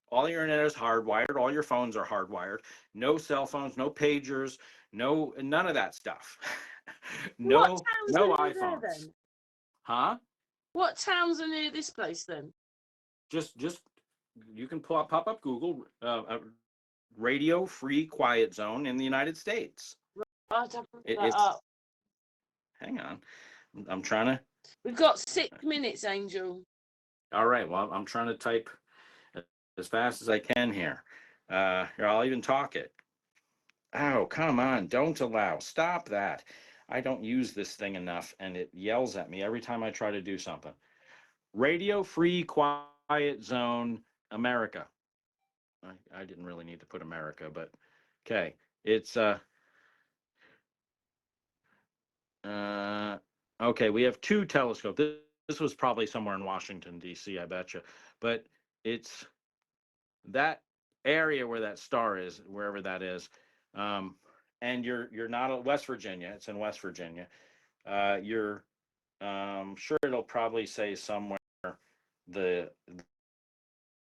All your internet is hardwired. All your phones are hardwired. No cell phones, no pagers, none of that stuff. What no, towns are no near there iPhones. then? Huh? What towns are near this place then? Just you can pop up Google radio free quiet zone in the United States. I'll have to look that It's up. hang on. I'm trying to. We've got 6 minutes, Angel. All right. Well, I'm trying to type as fast as I can here. Here, I'll even talk it. Oh, come on. Don't allow. Stop that. I don't use this thing enough and it yells at me every time I try to do something. Radio Free Quiet Zone America. I didn't really need to put America, but okay. It's okay, we have 2 telescopes. This was probably somewhere in Washington D.C., I betcha. But it's that area where that star is, wherever that is. And you're not at West Virginia. It's in West Virginia. You're sure it'll probably say somewhere the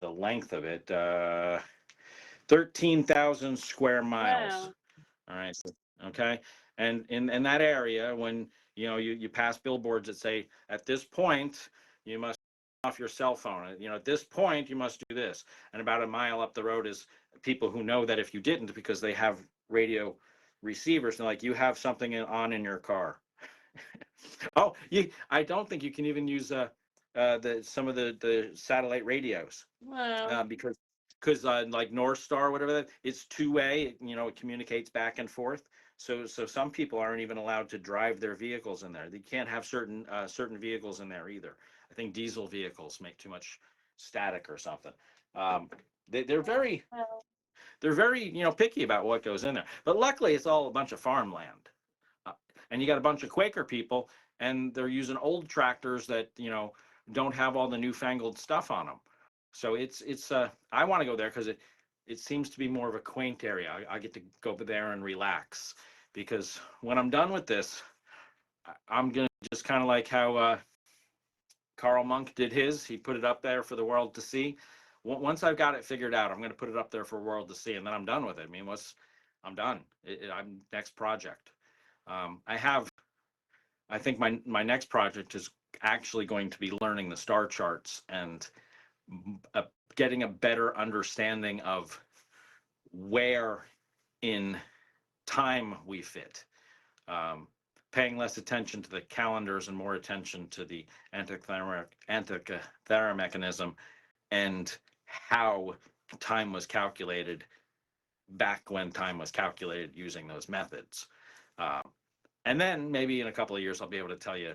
the length of it. 13,000 square miles. Wow. All right. Okay. And in that area, when you pass billboards that say at this point you must off your cell phone. At this point you must do this. And about a mile up the road is people who know that if you didn't, because they have radio receivers, and like you have something on in your car. Oh, I don't think you can even use some of the satellite radios Wow. because like North Star, whatever that, it's 2-way. It communicates back and forth. So some people aren't even allowed to drive their vehicles in there. They can't have certain vehicles in there either. I think diesel vehicles make too much static or something. Um, they're very Wow. they're very picky about what goes in there. But luckily, it's all a bunch of farmland, uh, and you got a bunch of Quaker people, and they're using old tractors that don't have all the newfangled stuff on them. So it's I want to go there because it seems to be more of a quaint area. I get to go over there and relax because when I'm done with this, I'm gonna just kind of like how Carl Monk did his. He put it up there for the world to see. Once I've got it figured out, I'm going to put it up there for the world to see, and then I'm done with it. I mean, I'm done. I'm next project. I think my next project is actually going to be learning the star charts and uh, getting a better understanding of where in time we fit. Paying less attention to the calendars and more attention to the antikythera mechanism and how time was calculated back when time was calculated using those methods. Um, and then maybe in a couple of years, I'll be able to tell you.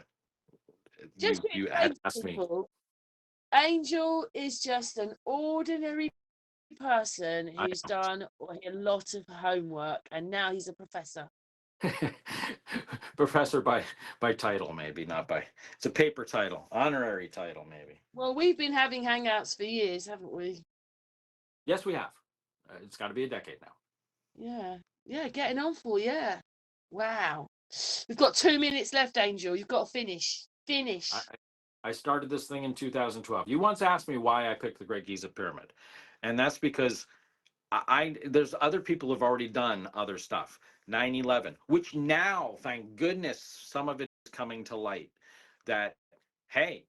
Just to You explain had to asked me. people, Angel is just an ordinary person I, who's done a lot of homework and now he's a professor. professor by title, maybe not by. It's a paper title, honorary title, maybe. Well, we've been having hangouts for years, haven't we? Yes, we have. It's got to be a decade now. Yeah. Yeah, getting on for, yeah. Wow. We've got 2 minutes left, Angel. You've got to finish. Finish. I started this thing in 2012. You once asked me why I picked the Great Giza Pyramid, and that's because there's other people who've already done other stuff. 9/11, which now, thank goodness, some of it is coming to light. That hey,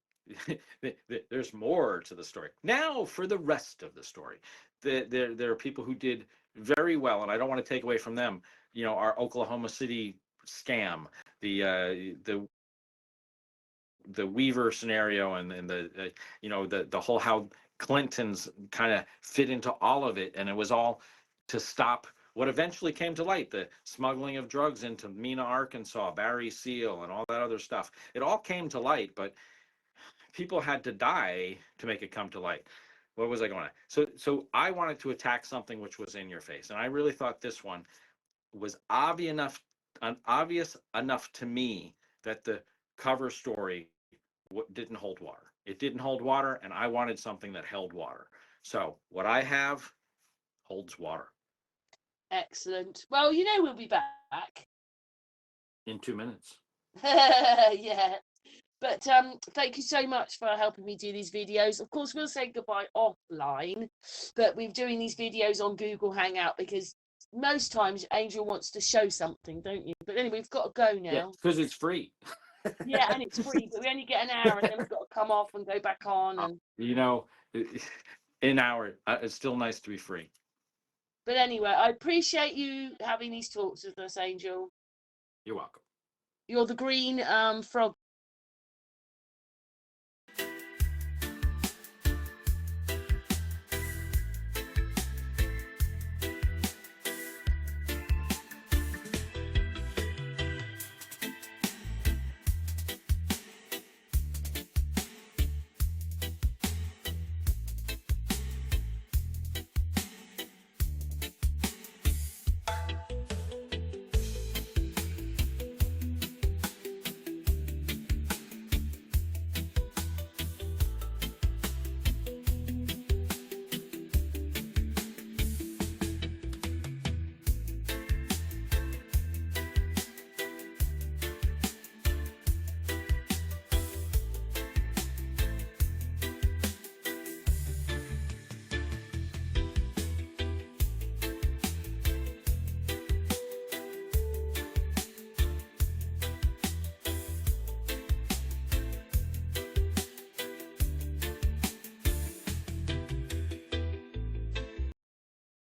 there's more to the story. Now for the rest of the story, there are people who did very well, and I don't want to take away from them. Our Oklahoma City scam, the Weaver scenario, and the whole how Clinton's kind of fit into all of it, and it was all to stop what eventually came to light, the smuggling of drugs into Mena, Arkansas, Barry Seal, and all that other stuff. It all came to light, but people had to die to make it come to light. What was I going to? So I wanted to attack something which was in your face, and I really thought this one was obvious enough to me that the cover story didn't hold water. It didn't hold water, and I wanted something that held water. So what I have holds water. Excellent. Well, we'll be back. In 2 minutes. Yeah. But thank you so much for helping me do these videos. Of course, we'll say goodbye offline, but we're doing these videos on Google Hangout because most times Angel wants to show something, don't you? But anyway, we've got to go Yeah, now. because it's free. Yeah, and it's free, but we only get an hour, and then we've got to come off and go back on. And You know, an hour. It's still nice to be free. but anyway, I appreciate you having these talks with us, Angel. You're welcome. You're the green frog